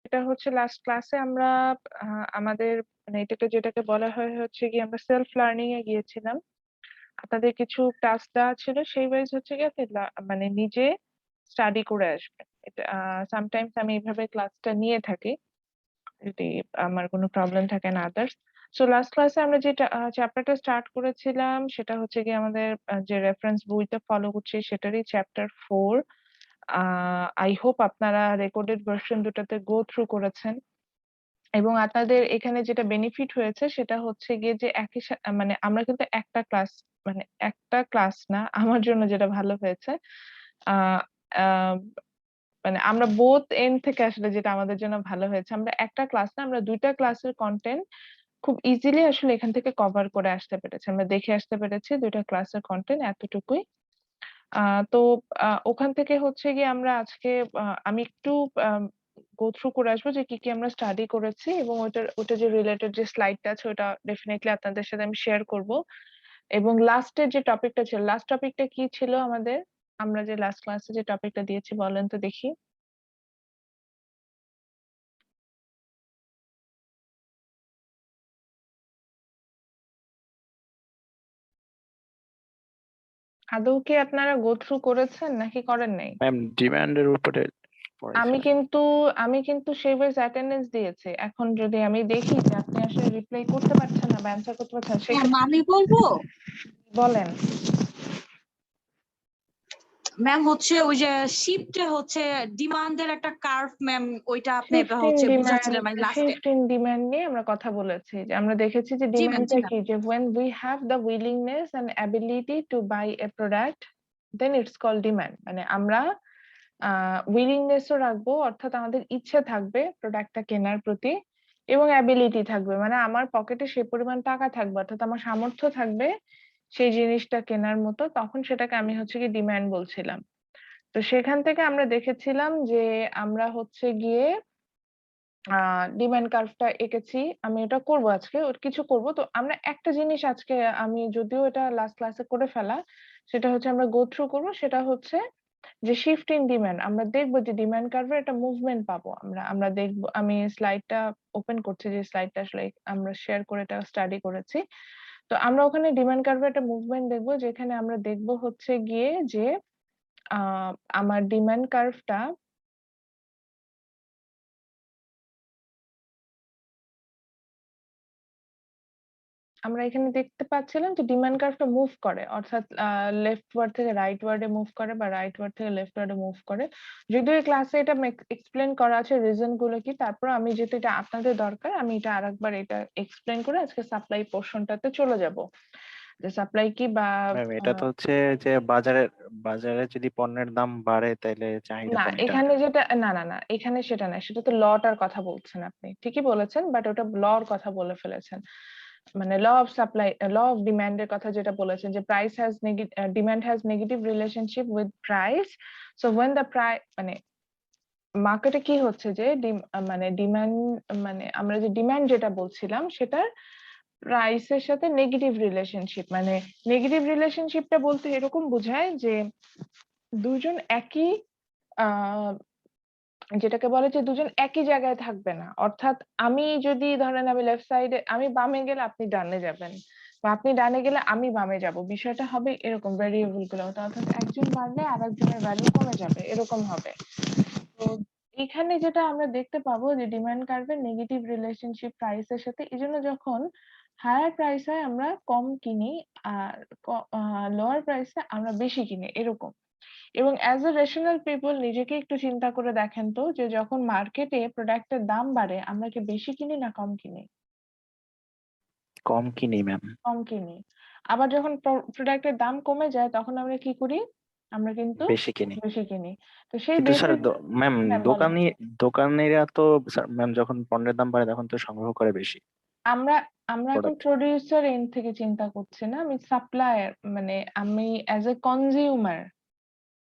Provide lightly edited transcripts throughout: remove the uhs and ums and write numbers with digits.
এটা হচ্ছে লাস্ট ক্লাসে আমরা আমাদের মানে যেটাকে বলা হয় হচ্ছে গিয়ে আমরা সেলফ লার্নিং এ গিয়েছিলাম। আপনাদের কিছু টাস্ক দেওয়া ছিল সেই ওয়াইজ হচ্ছে গিয়ে আপনি মানে নিজে স্টাডি করে আসবেন। এটা সামটাইমস আমি এভাবে ক্লাসটা নিয়ে থাকি যদি আমার কোনো প্রবলেম থাকে না আদার্স। সো লাস্ট ক্লাসে আমরা যেটা চ্যাপ্টারটা স্টার্ট করেছিলাম সেটা হচ্ছে গিয়ে আমাদের যে রেফারেন্স বইটা ফলো করছি সেটারই চ্যাপ্টার 4। আই হোপ আপনারা রেকর্ডেড ভার্সন দুটাতে গো থ্রু করেছেন এবং আপনাদের এখানে যেটা বেনিফিট হয়েছে সেটা হচ্ছে গিয়ে যে মানে আমরা কিন্তু একটা ক্লাস মানে একটা ক্লাস না আমার জন্য যেটা ভালো হয়েছে আহ আহ, মানে আমরা বোথ এন্ড থেকে আসলে যেটা আমাদের জন্য ভালো হয়েছে আমরা একটা ক্লাস না আমরা দুইটা ক্লাসের কন্টেন্ট খুব ইজিলি আসলে এখান থেকে কভার করে আসতে পেরেছি আমরা দেখে আসতে পেরেছি দুইটা ক্লাসের কন্টেন্ট এতটুকুই। তো ওখান থেকে হচ্ছে গিয়ে আমরা আজকে আমি একটু গো থ্রু করে আসবো যে কি কি আমরা স্টাডি করেছি এবং ওটা যে রিলেটেড যে স্লাইডটা আছে ওটা ডেফিনেটলি আপনাদের সাথে আমি শেয়ার করব। এবং লাস্টের যে টপিকটা ছিল লাস্ট টপিকটা কি ছিল আমাদের আমরা যে লাস্ট ক্লাসে যে টপিকটা দিয়েছি বলেন তো দেখি। আদৌ কি আপনারা গো থ্রু করেছেন নাকি করেন নাই? ম্যাম ডিমান্ডের উপরে আমি পড়াইছিলেন। কিন্তু আমি কিন্তু সেই ওয়াইজ অ্যাটেন্ডেন্স দিয়েছি। এখন যদি আমি দেখি যে আপনি আসলে রিপ্লাই করতে পারছেন না বা অ্যান্সার করতে পারছেন না সেক্ষেত্রে আমি বলবো বলেন। ম্যাম হচ্ছে ওই যে শিফটে হচ্ছে ডিমান্ডের একটা কার্ভ ম্যাম ওইটা আপনি শিফট ইন হচ্ছে ডিমান্ড বুঝাচ্ছিলেন মানে লাস্টে। শিফট ইন ডিমান্ড নিয়ে আমরা কথা বলেছি যে আমরা দেখেছি যে জি ম্যাম, জি ডিমান্ডটা ম্যাম। কি যে when we have the willingness and ability to buy a product then it's called demand মানে আমরা উইলিংনেসও রাখবো অর্থাৎ আমাদের ইচ্ছে থাকবে প্রোডাক্টটা কেনার প্রতি এবং অ্যাবিলিটি থাকবে মানে আমার পকেটে সে পরিমাণ টাকা থাকবে অর্থাৎ আমার সামর্থ্য থাকবে সেই জিনিসটা কেনার মতো তখন সেটাকে আমি হচ্ছে কি ডিমান্ড বলছিলাম। তো সেখান থেকে আমরা দেখেছিলাম যে আমরা হচ্ছে গিয়ে ডিমান্ড কার্ভটা এঁকেছি আমি এটা করব আজকে ওর কিছু করব তো আমরা একটা জিনিস আজকে আমি যদিও এটা লাস্ট ক্লাসে করে ফেলা সেটা হচ্ছে আমরা গো থ্রু করবো সেটা হচ্ছে যে শিফট ইন ডিমান্ড আমরা দেখবো যে ডিমান্ড কার্ভের একটা মুভমেন্ট পাবো আমরা আমরা দেখবো আমি স্লাইডটা ওপেন করছি যে স্লাইডটা আসলে আমরা শেয়ার করে এটা স্টাডি করেছি। তো আমরা ওখানে ডিমান্ড কার্ভের একটা মুভমেন্ট দেখবো যেখানে আমরা দেখবো হচ্ছে গিয়ে যে আমার ডিমান্ড কার্ভটা আমরা এখানে দেখতে পাচ্ছিলাম যে ডিমান্ড কার্ভটা মুভ করে অর্থাৎ লেফট ওয়ার্ড থেকে রাইট ওয়ার্ডে মুভ করে বা রাইট ওয়ার্ড থেকে লেফট ওয়ার্ডে মুভ করে। যদিও এই ক্লাসে এটা এক্সপ্লেন করা আছে রিজন গুলো কি তারপর আমি যেহেতু এটা আপনাদের দরকার আমি এটা আরেকবার এটা এক্সপ্লেন করে আজকে সাপ্লাই পোর্শনটাতে চলে যাব যে সাপ্লাই কি বা ম্যাম এটা তো হচ্ছে যে বাজারে যদি পণ্যের দাম বাড়ে তাহলে চাহিদা না কমে এটা। এখানে যেটা না না না এখানে সেটা না সেটা তো লটার কথা বলছেন আপনি ঠিকই বলেছেন বাট ওটা লর কথা বলে ফেলেছেন মানে law of supply law of ডিমান্ডের কথা যেটা বলেছেন যে price has demand has negative relationship with price. So when the price মানে মার্কেটে কি হচ্ছে যে মানে ডিমান্ড মানে আমরা যে ডিমান্ড যেটা বলছিলাম সেটার প্রাইসের সাথে নেগেটিভ রিলেশনশিপ মানে নেগেটিভ রিলেশনশিপটা বলতে এরকম বোঝায় যে দুজন একই আহ যেটাকে বলে যে দুজন একই জায়গায় থাকবে না অর্থাৎ আমি যদি ধরেন আমি লেফট সাইডে আমি বামে গেলে আপনি ডানে যাবেন বা আপনি ডানে গেলে আমি বামে যাব বিষয়টা হবে এরকম ভ্যারিয়েবল গুলো অর্থাৎ একজন বাড়লে আর একজনের ভ্যালু কমে যাবে এরকম হবে। তো এখানে যেটা আমরা দেখতে পাবো যে ডিমান্ড কার্ভের নেগেটিভ রিলেশনশিপ প্রাইসের সাথে এই জন্য যখন হায়ার প্রাইস হয় আমরা কম কিনি আর লোয়ার প্রাইসে আমরা বেশি কিনি এরকম। এবং অ্যাজ এ রেশনাল পিপল নিজেকে একটু চিন্তা করে দেখেন তো যে যখন মার্কেটে প্রোডাক্টের দাম বাড়ে আমরা কি বেশি কিনি না কম কিনি? কম কিনি ম্যাম। কম কিনি। আবার যখন প্রোডাক্টের দাম কমে যায় তখন আমরা কি করি? আমরা কিন্তু বেশি কিনি। বেশি কিনি। তো সেই কিন্তু স্যার বেশি ম্যাম হ্যাঁ বলেন। দোকানিরা তো স্যার ম্যাম যখন পণ্যের দাম বাড়ে তখন তো সংগ্রহ করে বেশি আমরা আমরা এখন প্রোডাক্ট। প্রোডিউসার এন্ড থেকে চিন্তা করছি না আমি সাপ্লায়ার মানে আমি অ্যাজ এ কনজিউমার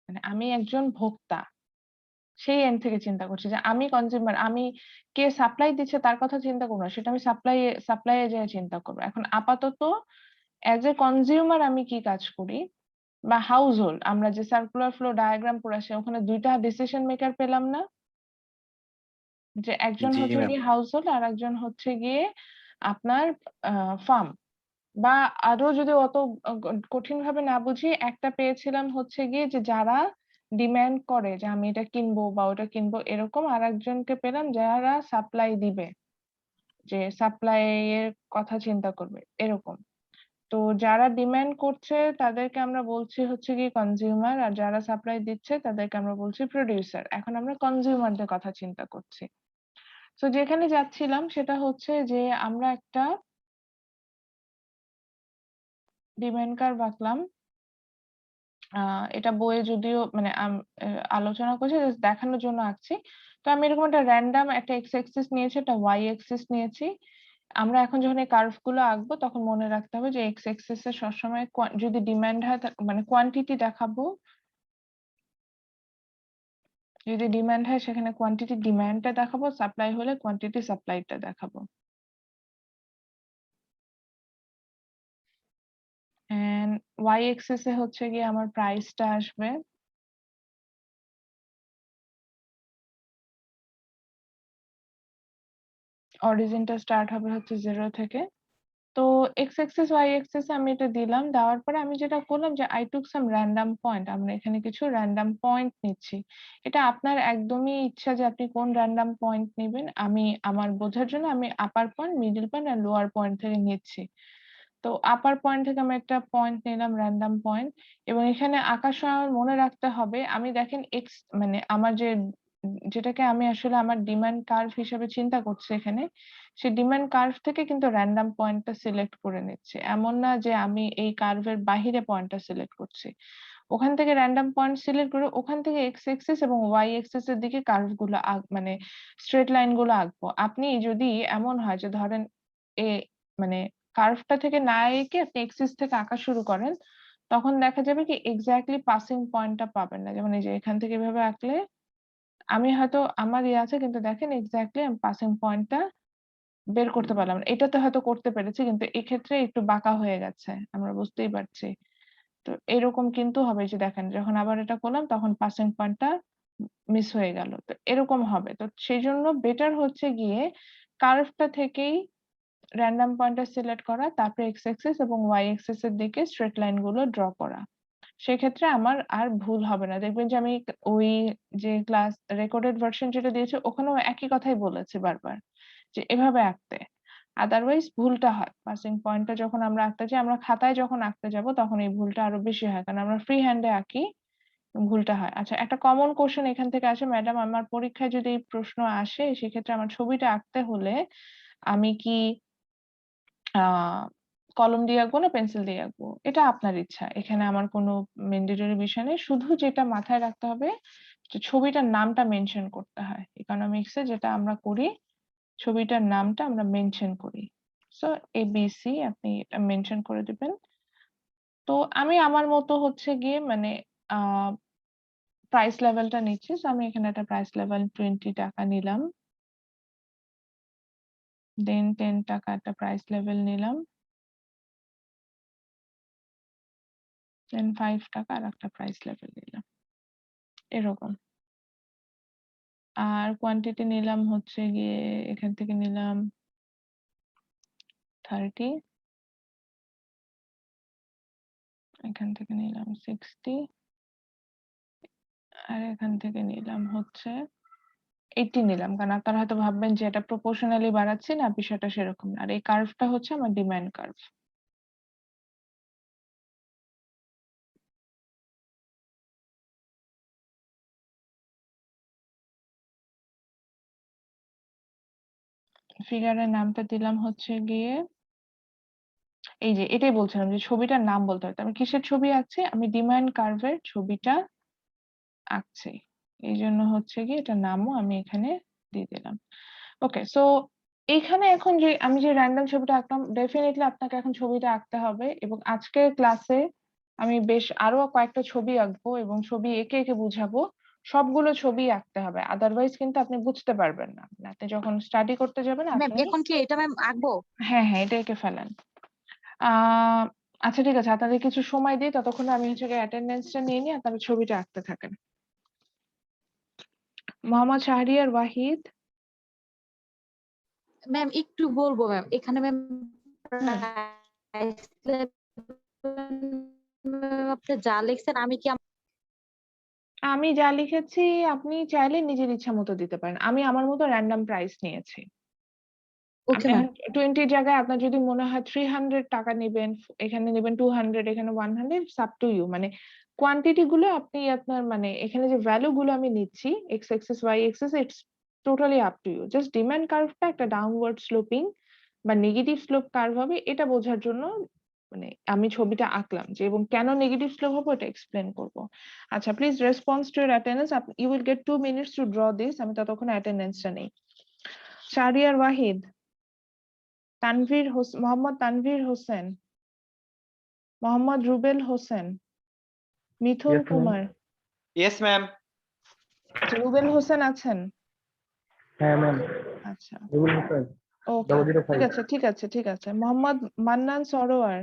মানে আমি একজন ভোক্তা সেই এন্ড থেকে চিন্তা করছি যে আমি কনজিউমার আমি কে সাপ্লাই দিচ্ছে তার কথা চিন্তা করবো না সেটা আমি সাপ্লাই এ যেয়ে চিন্তা করবো। এখন আপাতত অ্যাজ এ কনজিউমার আমি কি কাজ করি বা হাউস হোল্ড আমরা যে সার্কুলার ফ্লো ডায়াগ্রাম পড়ে আসি ওখানে দুইটা ডিসিশন মেকার পেলাম না যে একজন জি হচ্ছে ম্যাম। গিয়ে হাউস হোল্ড আর একজন হচ্ছে গিয়ে আপনার ফার্ম। বা আরো যদি অত কঠিনভাবে না বুঝি, একটা পেয়েছিলাম হচ্ছে গিয়ে যে যারা ডিমান্ড করে যে আমি এটা কিনবো বা ওটা কিনবো, এরকম আরেকজনকে পেলাম যারা সাপ্লাই দিবে। যে সাপ্লাই এর কথা চিন্তা করবে এরকম। তো যারা ডিমান্ড করছে তাদেরকে আমরা বলছি হচ্ছে গিয়ে কনজিউমার, আর যারা সাপ্লাই দিচ্ছে তাদেরকে আমরা বলছি প্রোডিউসার। এখন আমরা কনজিউমারদের কথা চিন্তা করছি। তো যেখানে যাচ্ছিলাম সেটা হচ্ছে যে আমরা একটা ডিমান্ড কার্ভ আঁকলাম। এটা বইয়ে যদিও মানে আলোচনা করছি, জাস্ট দেখানোর জন্য আঁকছি। তো আমি এরকম একটা র‍্যান্ডম একটা এক্স অ্যাক্সিস নিয়েছি, একটা ওয়াই অ্যাক্সিস নিয়েছি। আমরা এখন যখন এই কার্ভ গুলো আঁকবো তখন মনে রাখতে হবে যে এক্স অ্যাক্সিস এ সবসময় যদি ডিমান্ড হয় মানে কোয়ান্টিটি দেখাবো। যদি ডিমান্ড হয় সেখানে কোয়ান্টিটি ডিমান্ডটা দেখাবো, সাপ্লাই হলে কোয়ান্টিটি সাপ্লাইটা দেখাবো। এন্ড ওয়াই অ্যাক্সিস এ হচ্ছে গিয়ে আমার প্রাইসটা আসবে। অরিজিনটা স্টার্ট হবে হচ্ছে 0 থেকে। তো এক্স অ্যাক্সিস, ওয়াই অ্যাক্সিস আমি এটা দিলাম। দেওয়ার পরে আমি যেটা করলাম যে I took some random point. আমরা এখানে কিছু random point নিচ্ছি। এটা আপনার একদমই ইচ্ছা যে আপনি কোন random point নিবেন। আমি আমার বোঝার জন্য আমি আপার পয়েন্ট, মিডল পয়েন্ট আর লোয়ার পয়েন্ট থেকে নিচ্ছি। তো আপার পয়েন্ট থেকে আমি একটা পয়েন্ট নিলাম, random point, এবং এখানে আঁকার সময় আমার মনে রাখতে হবে আমি দেখেন মানে আমার যেটাকে আমি আসলে আমার ডিমান্ড কার্ভ হিসেবে চিন্তা করছি এখানে, সেই ডিমান্ড কার্ভ থেকে কিন্তু র‍্যান্ডম পয়েন্টটা সিলেক্ট করে নিচ্ছি। এমন না যে আমি এই কার্ভের বাহিরে পয়েন্টটা সিলেক্ট করছি। ওখান থেকে র‍্যান্ডম পয়েন্ট সিলেক্ট করে ওখান থেকে এক্স অ্যাক্সিস এবং ওয়াই অ্যাক্সিস এর দিকে কার্ভ গুলো মানে স্ট্রেইট লাইন গুলো আঁকবো। আপনি যদি এমন হয় যে ধরেন এ মানে কার্ভটা থেকে না এঁকে আপনি এক্সিস থেকে আঁকা শুরু করেন, তখন দেখা যাবে কি এক্সাক্টলি পাসিং পয়েন্টটা পাবেন না। যেমন এই যে এখান থেকে এভাবে আঁকলে আমি হয়তো আমার আছে, কিন্তু দেখেন এক্সাক্টলি আমি পাসিং পয়েন্টটা বের করতে পারলাম না। এটাতে হয়তো করতে পেরেছি, কিন্তু এক্ষেত্রে একটু বাঁকা হয়ে গেছে। আমরা বুঝতেই পারছি। তো এরকম কিন্তু হবে, যে দেখেন যখন আবার এটা করলাম তখন পাসিং পয়েন্টটা মিস হয়ে গেল। তো এরকম হবে। তো সেজন্য বেটার হচ্ছে গিয়ে কার্ভটা থেকেই র‍্যান্ডম পয়েন্টটা সিলেক্ট করা, তারপরে এক্স অ্যাক্সিস এবং ওয়াই অ্যাক্সিস এর দিকে স্ট্রেইট লাইন গুলো ড্র করা। সেক্ষেত্রে আমার আর ভুল হবে না। দেখবেন যে আমি ওই যে ক্লাস রেকর্ডেড ভার্সন যেটা দিয়েছে ওখানেও একই কথাই বলেছি বারবার, যে এভাবে আঁকতে। আদারওয়াইজ ভুলটা হয়। পাসিং পয়েন্টটা যখন আমরা আঁকতে যাই, আমরা খাতায় যখন আঁকতে যাব তখন এই ভুলটা আরো বেশি হয়। কারণ আমরা ফ্রি হ্যান্ডে আঁকি, ভুলটা হয়। আচ্ছা, একটা কমন কোয়েশ্চেন এখান থেকে আসে, ম্যাডাম আমার পরীক্ষায় যদি এই প্রশ্ন আসে সেক্ষেত্রে আমার ছবিটা আঁকতে হলে আমি কি আ কলম দিয়ে আঁকবো না পেন্সিল দিয়ে আঁকবো? এটা আপনার ইচ্ছা। এখানে আমার কোনো ম্যান্ডেটরি বিষয় নেই। শুধু যেটা মাথায় রাখতে হবে যে ছবিটার নামটা মেনশন করতে হয়। ইকোনমিক্স এ যেটা আমরা করি, ছবিটার নামটা আমরা মেনশন করি। সো ABC আপনি এটা মেনশন করে দিবেন। তো আমি আমার মতো হচ্ছে গিয়ে মানে আ প্রাইস লেভেলটা নিচ্ছি। সো আমি এখানে একটা প্রাইস লেভেল ৳20 নিলাম। দেন ৳10 একটা প্রাইস লেভেল নিলাম। দেন ৳5 আরেকটা প্রাইস লেভেল নিলাম। এরকম। আর কোয়ান্টিটি নিলাম হচ্ছে গিয়ে এখান থেকে নিলাম 30, এখান থেকে নিলাম 60, আর এখান থেকে নিলাম হচ্ছে 80 নিলাম। কারণ আপনারা হয়তো ভাববেন যে এটা প্রপোর্শনালি বাড়াচ্ছি, না, বিষয়টা সেরকম না। আর এই কার্ভটা হচ্ছে আমার ডিমান্ড কার্ভ। ফিগারের নামটা দিলাম হচ্ছে গিয়ে এই যে এটাই বলছিলাম যে ছবিটার নাম বলতে হবে। আমি কিসের ছবি আঁকছি? আমি ডিমান্ড কার্ভের ছবিটা আঁকছি। এইজন্য হচ্ছে গিয়ে এটার নামও আমি এখানে দিয়ে দিলাম। ওকে, সো এইখানে এখন যে আমি যে র‍্যান্ডম ছবিটা আঁকলাম, ডেফিনিটলি আপনাকে এখন ছবিটা আঁকতে হবে, এবং আজকের ক্লাসে আমি বেশ আরো কয়েকটা ছবি আঁকবো এবং ছবি এঁকে বুঝাবো। সবগুলো ছবি আঁকতে হবে। আদারওয়াইজ কিন্তু আপনি বুঝতে পারবেন না। আপনি যখন স্টাডি করতে যাবেন ম্যাম আপনি এখন কি এটা ম্যাম আঁকবো? হ্যাঁ, এটা এঁকে ফেলেন। আ আচ্ছা ঠিক আছে। আপনাদের কিছু সময় দিই, ততক্ষণে আমি হচ্ছে গিয়ে অ্যাটেন্ডেন্সটা নিয়ে নিই, আপনারা ছবিটা আঁকতে থাকেন। মোহাম্মদ শাহরিয়ার ওয়াহিদ। ম্যাম একটু বলবো ম্যাম, এখানে ম্যাম হুম। আপনি যা লিখছেন আমি কি আমি যা লিখেছি আপনি চাইলে নিজের ইচ্ছা মতো দিতে পারেন। আমি আমার মতো র‍্যান্ডম প্রাইস নিয়েছি। ওকে আপনি ম্যাম। এখন 20 র জায়গায় আপনার যদি মনে হয় 300 টাকা নিবেন, এখানে নিবেন 200, এখানে 100, ইটস আপ টু ইউ। মানে কোয়ান্টিটি গুলো আপনি আপনার মানে এখানে যে ভ্যালু গুলো আমি নিচ্ছি x axis, y axis, it's totally up to you. Just demand কার্ভটা একটা ডাউনওয়ার্ড স্লোপিং বা নেগেটিভ স্লোপ কার্ভ হবে এটা বোঝার জন্য মানে আমি ছবিটা আঁকলাম যে এবং কেন নেগেটিভ স্লোপ হবে ওটা এক্সপ্লেন করব। আচ্ছা, please response to your attendance. You will get 2 minutes to draw this. আমি ততক্ষণ অ্যাটেন্ডেন্সটা নেই। শাহরিয়ার ওয়াহিদ, মোহাম্মদ তানভীর হোসেন, মোহাম্মদ রুবেল হোসেন, মিথুন Yes, ma'am. Kumar. Yes, ma'am. আচ্ছা, রুবেল হোসেন আছেন? হ্যাঁ ম্যাম, আচ্ছা, রুবেল হোসেন ওকে, 005। ঠিক আছে। Mohammad Mannan Sarwar,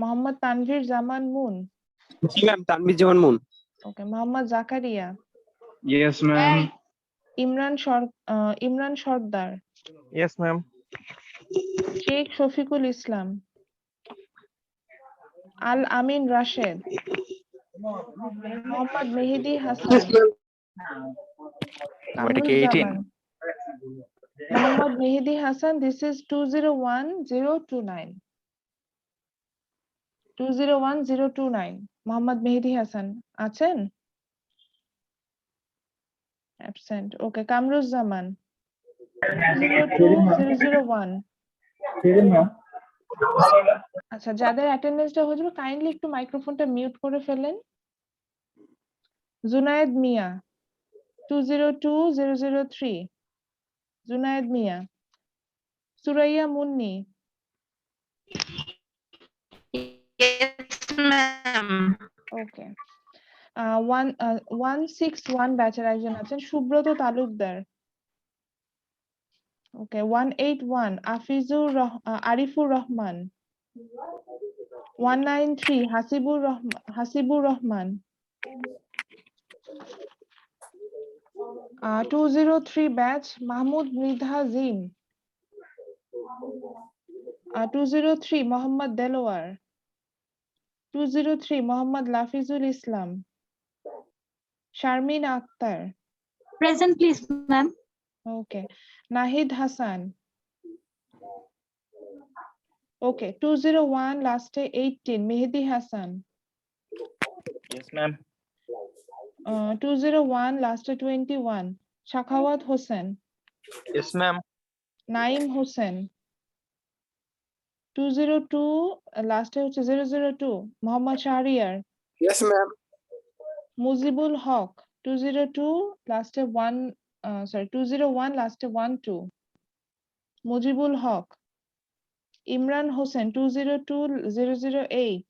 Mohammad Tanvir Zaman Moon, ji ma'am, Tanvir Zaman Moon. Okay, Mohammad Zakaria, Yes, ma'am. Imran Sardar, Yes, ma'am. Sheikh Shafiqul Islam, Al Amin Rashed, Mohammad Mehedi Hasan, এটা কি 18? কামরুজ্জামান, মোহাম্মদ মেহেদী হাসান। This is 201029। 201029 মোহাম্মদ মেহেদী হাসান আছেন? অ্যাবসেন্ট। ওকে, কামরুজ্জামান 202001। আচ্ছা, যাদের অ্যাটেন্ডেন্সটা হয়ে যাবে কাইন্ডলি একটু মাইক্রোফোনটা মিউট করে ফেলেন। জুনায়েদ মিয়া 202003, জুনায়েদ মিয়া। Suraiya Munni Yes, ma'am. ওকে। 161 ব্যাচের একজন আছেন Subrata Talukdar. Okay, 181 Arifur Rahman. 193 Hasibur Rahman. 203 batch Mahmud Mridha Jim. 203 Mohammad Delwar. 203 Mohammad Lafizul Islam. Sharmin Akter. Present, please, ma'am. Okay, Nahid Hasan. Okay, 201 লাস্টে 18 মেহেদী হাসান। Yes, ma'am. 201 লাস্টে 21 সাখাওয়াত হোসেন। Yes, ma'am. নাইম হোসেন। 202 লাস্টে হচ্ছে 002 মোহাম্মদ শাহরিয়ার। Yes, ma'am. মুজিবুল হক 202 লাস্টে 201 লাস্টে 12 Mujibul Haque. Imran Hossain 202008।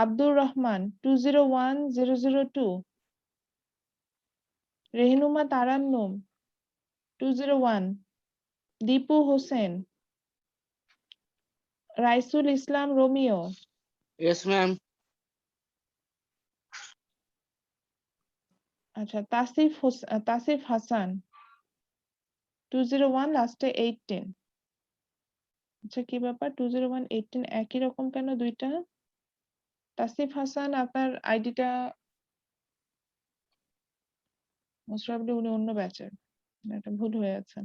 Abdur Rahman 201002। Rehnuma Tarannum 201। Dipu Hossain. Raisul Islam Romeo. Yes, ma'am. আচ্ছা, তাসিফ হাসান 201 লাস্টে 18। আচ্ছা, কি ব্যাপার 201 18 একই রকম কেন দুইটা? তাসিফ হাসান আপনার আইডিটা মোস্ট প্রবাবলি উনি অন্য ব্যাচের, এটা ভুল হয়ে আছে।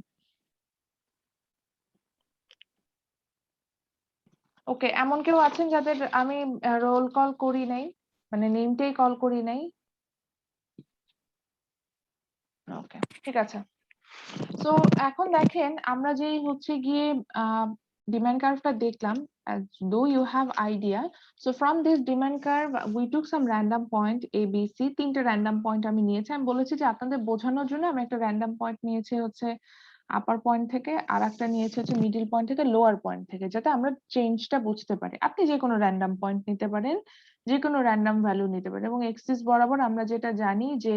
ওকে, এমন কেউ আছেন যাদের আমি রোল কল করি নাই, মানে নেমটাই কল করি নাই? ওকে, ঠিক আছে। সো এখন দেখেন আমরা যে হচ্ছে গিয়ে ডিমান্ড কার্ভটা দেখলাম, as though you have idea. So from this demand curve we took some random point a b c, তিনটে random point আমি নিয়েছি। আমি বলেছি যে আপনাদের বোঝানোর জন্য আমি একটা random point নিয়েছি হচ্ছে আপার পয়েন্ট থেকে, আর একটা নিয়েছি হচ্ছে মিডল পয়েন্ট থেকে, লোয়ার পয়েন্ট থেকে, যাতে আমরা চেঞ্জটা বুঝতে পারি। আপনি যে কোনো র্যান্ডম পয়েন্ট নিতে পারেন, যে কোনো র্যান্ডম ভ্যালু নিতে পারেন, এবং এক্সিস বরাবর আমরা যেটা জানি যে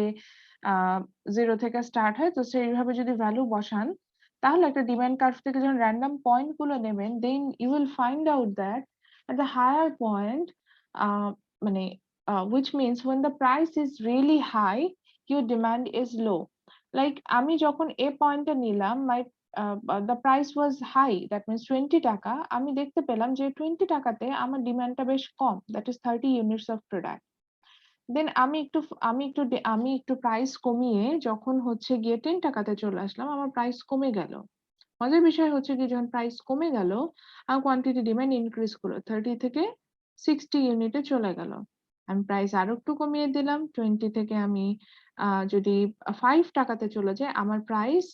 0 থেকে স্টার্ট হয়, তো সেইভাবে যদি ভ্যালু বসান তাহলে একটা ডিমান্ড কার্ভ থেকে যখন র্যান্ডম পয়েন্ট গুলো নেবেন, then you will find out that at the higher point, মানে which means when the price is really high, your demand is low. Like আমি যখন এ পয়েন্টটা নিলাম, the price was high, that means 20 টাকা। আমি দেখতে পেলাম যে 20 টাকাতে আমার ডিমান্ডটা বেশ কম, that is 30 units of product. Then আমি একটু প্রাইস কমিয়ে যখন হচ্ছে গিয়ে 10 টাকাতে চলে আসলাম, আমার প্রাইস কমে গেল। মজার বিষয় হচ্ছে কি, যখন প্রাইস কমে গেল, আমার কোয়ান্টিটি ডিমান্ড ইনক্রিজ করলো, 30 থেকে 60 ইউনিটে চলে গেল। আমি প্রাইস আরো একটু কমিয়ে দিলাম, 20 থেকে আমি যদি 5 টাকাতে চলে যায়, আমার প্রাইস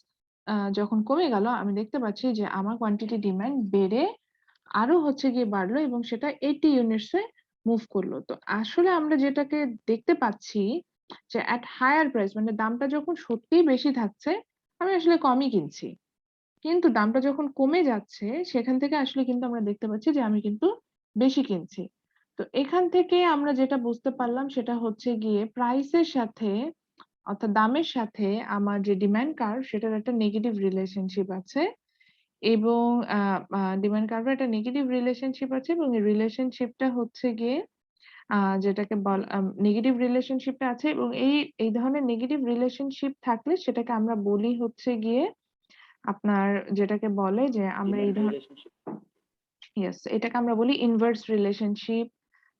যখন কমে গেল, আমি দেখতে পাচ্ছি যে আমার কোয়ান্টিটি ডিমান্ড বেড়ে আরো হচ্ছে গিয়ে বাড়লো এবং সেটা 80 ইউনিটস এ মুভ করলো। তো আসলে আমরা যেটাকে দেখতে পাচ্ছি যে এট হায়ার প্রাইস, মানে দামটা যখন সত্যিই বেশি থাকছে, আমি আসলে কমই কিনছি। কিন্তু দামটা যখন কমে যাচ্ছে, সেখান থেকে আসলে কিন্তু আমরা দেখতে পাচ্ছি যে আমি কিন্তু বেশি কিনছি। তো এখান থেকে আমরা যেটা বুঝতে পারলাম সেটা হচ্ছে গিয়ে প্রাইসের সাথে, অর্থাৎ দামের সাথে আমার যে ডিমান্ড কার্ভ, সেটার একটা নেগেটিভ রিলেশনশিপ আছে। এবং ডিমান্ড কার্ভের একটা নেগেটিভ রিলেশনশিপ আছে এবং এই রিলেশনশিপটা হচ্ছে গিয়ে যেটাকে নেগেটিভ রিলেশনশিপটা আছে এবং এই ধরনের নেগেটিভ রিলেশনশিপ থাকলে সেটাকে আমরা বলি হচ্ছে গিয়ে আপনার, যেটাকে বলে যে আমরা এই ধরনের, ইয়েস, এটাকে আমরা বলি ইনভার্স রিলেশনশিপ,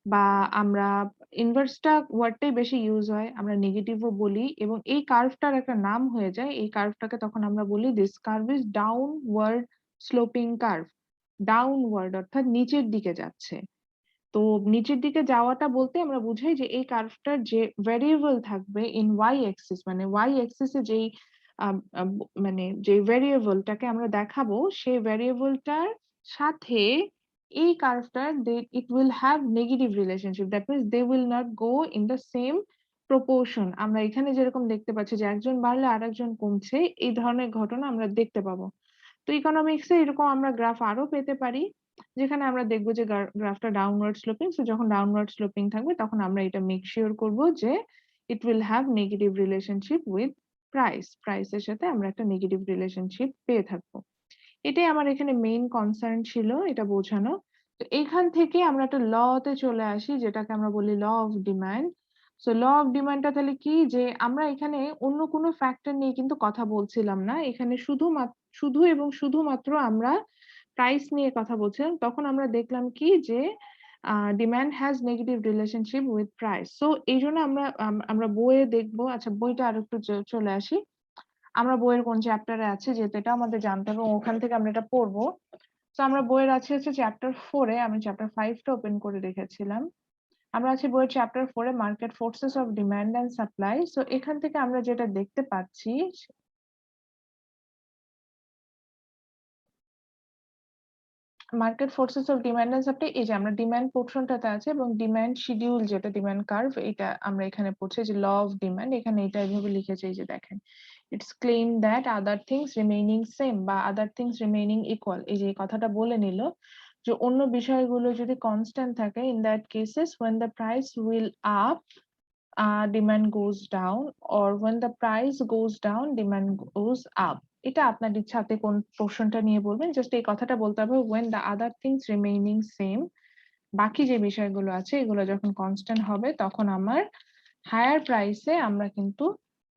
বা আমরা ইনভার্সটা ওয়ার্ডটাই বেশি ইউজ হয়, আমরা নেগেটিভও বলি এবং এই কার্ভটার একটা নাম হয়ে যায়। এই কার্ভটাকে তখন আমরা বলি this curve is downward sloping curve. Downward অর্থাৎ নিচের দিকে যাচ্ছে। তো নিচের দিকে যাওয়াটা বলতে আমরা বুঝাই যে এই কার্ভটার যে ভ্যারিয়েবল থাকবে ইন ওয়াই অ্যাক্সিস, মানে ওয়াই অ্যাক্সিসে যেই মানে যে ভ্যারিয়েবলটাকে আমরা দেখাবো, সেই ভ্যারিয়েবলটার সাথে এই কার্ভটার it will have negative relationship, that means they will not go in the same proportion. আমরা এখানে যেরকম দেখতে পাচ্ছি যে একজন বাড়লে আরেকজন কমছে, এই ধরনের ঘটনা আমরা দেখতে পাবো। তো ইকোনমিক্সে এরকম আমরা গ্রাফ আরো পেতে পারি, যেখানে আমরা দেখবো যে গ্রাফটা ডাউনওয়ার্ড স্লোপিং। সো যখন ডাউনওয়ার্ড স্লোপিং থাকবে, তখন আমরা এটা মেক শিওর করব যে ইট will have negative relationship with প্রাইসের সাথে আমরা একটা নেগেটিভ রিলেশনশিপ পেয়ে থাকবো। এটাই আমার এখানে মেইন কনসার্ন ছিল, এটা বোঝানো। তো এখান থেকে আমরা একটা ল তে চলে আসি, যেটাকে আমরা বলি law of demand. So law of ডিমান্ডটা তাহলে কি, যে আমরা এখানে অন্য কোনো ফ্যাক্টর নিয়ে কিন্তু কথা বলছিলাম না, এখানে শুধুমাত্র আমরা প্রাইস নিয়ে কথা বলছিলাম। তখন আমরা দেখলাম কি যে demand has negative relationship with price. So এই জন্য আমরা বইয়ে দেখবো। আচ্ছা, বইটা আর একটু চলে আসি, আমরা বইয়ের কোন চ্যাপ্টারে আছে, যেহেতু এটা আমাদের জানতে হবে, ওখান থেকে আমরা এটা পড়বো। তো আমরা বইয়ের আছে হচ্ছে চ্যাপ্টার 4 এ, আমি চ্যাপ্টার 5 টা ওপেন করে রেখেছিলাম। আমরা আছি বইয়ের চ্যাপ্টার 4 এ, market forces of demand and supply. So এখান থেকে আমরা যেটা দেখতে পাচ্ছি, market forces of demand and supply, এই যে আমরা ডিমান্ড পোর্শনটাতে আছে এবং ডিমান্ড শিডিউল, যেটা ডিমান্ড কার্ভ, এটা আমরা এখানে পড়ছি যে ল অফ ডিমান্ড। এখানে এটা এইভাবে লিখেছে, এই যে দেখেন, it's claim that other things remaining same বা আদার থিংস রিমেইনিং ইকুয়াল। এই যে কথাটা বলে নিল যে অন্য বিষয়গুলো যদি কনস্ট্যান্ট থাকে, in that cases when the price will up, demand goes down, or when the price goes down, demand goes up. এটা আপনার ইচ্ছাতে কোন পোর্শনটা নিয়ে বলবেন, জাস্ট এই কথাটা বলতে হবে when the other things remaining same, বাকি যে বিষয়গুলো আছে এগুলো যখন কনস্ট্যান্ট হবে, তখন আমার হায়ার প্রাইসে আমরা কিন্তু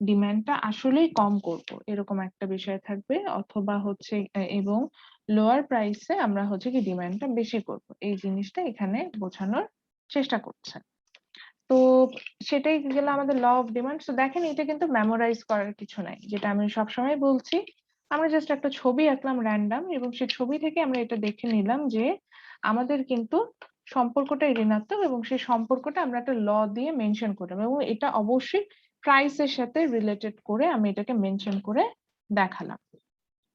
ডিমান্ডটা আসলেই কম করব, এরকম একটা বিষয় থাকবে। অথবা হচ্ছে এবং লোয়ার প্রাইসে আমরা হচ্ছে কি ডিমান্ডটা বেশি করব, এই জিনিসটা এখানে বোঝানোর চেষ্টা করছে। তো সেটাই গেল আমাদের ল অফ ডিমান্ড। তো দেখেন, এটা কিন্তু মেমোরাইজ করার কিছু নাই, যেটা আমি সবসময় বলছি। আমরা জাস্ট একটা ছবি আঁকলাম র্যান্ডম এবং সেই ছবি থেকে আমরা এটা দেখে নিলাম যে আমাদের কিন্তু সম্পর্কটা ঋণাত্মক এবং সেই সম্পর্কটা আমরা একটা ল দিয়ে মেনশন করলাম এবং এটা অবশ্যই প্রাইসের সাথে রিলেটেড করে আমি এটাকে মেনশন করে দেখালাম।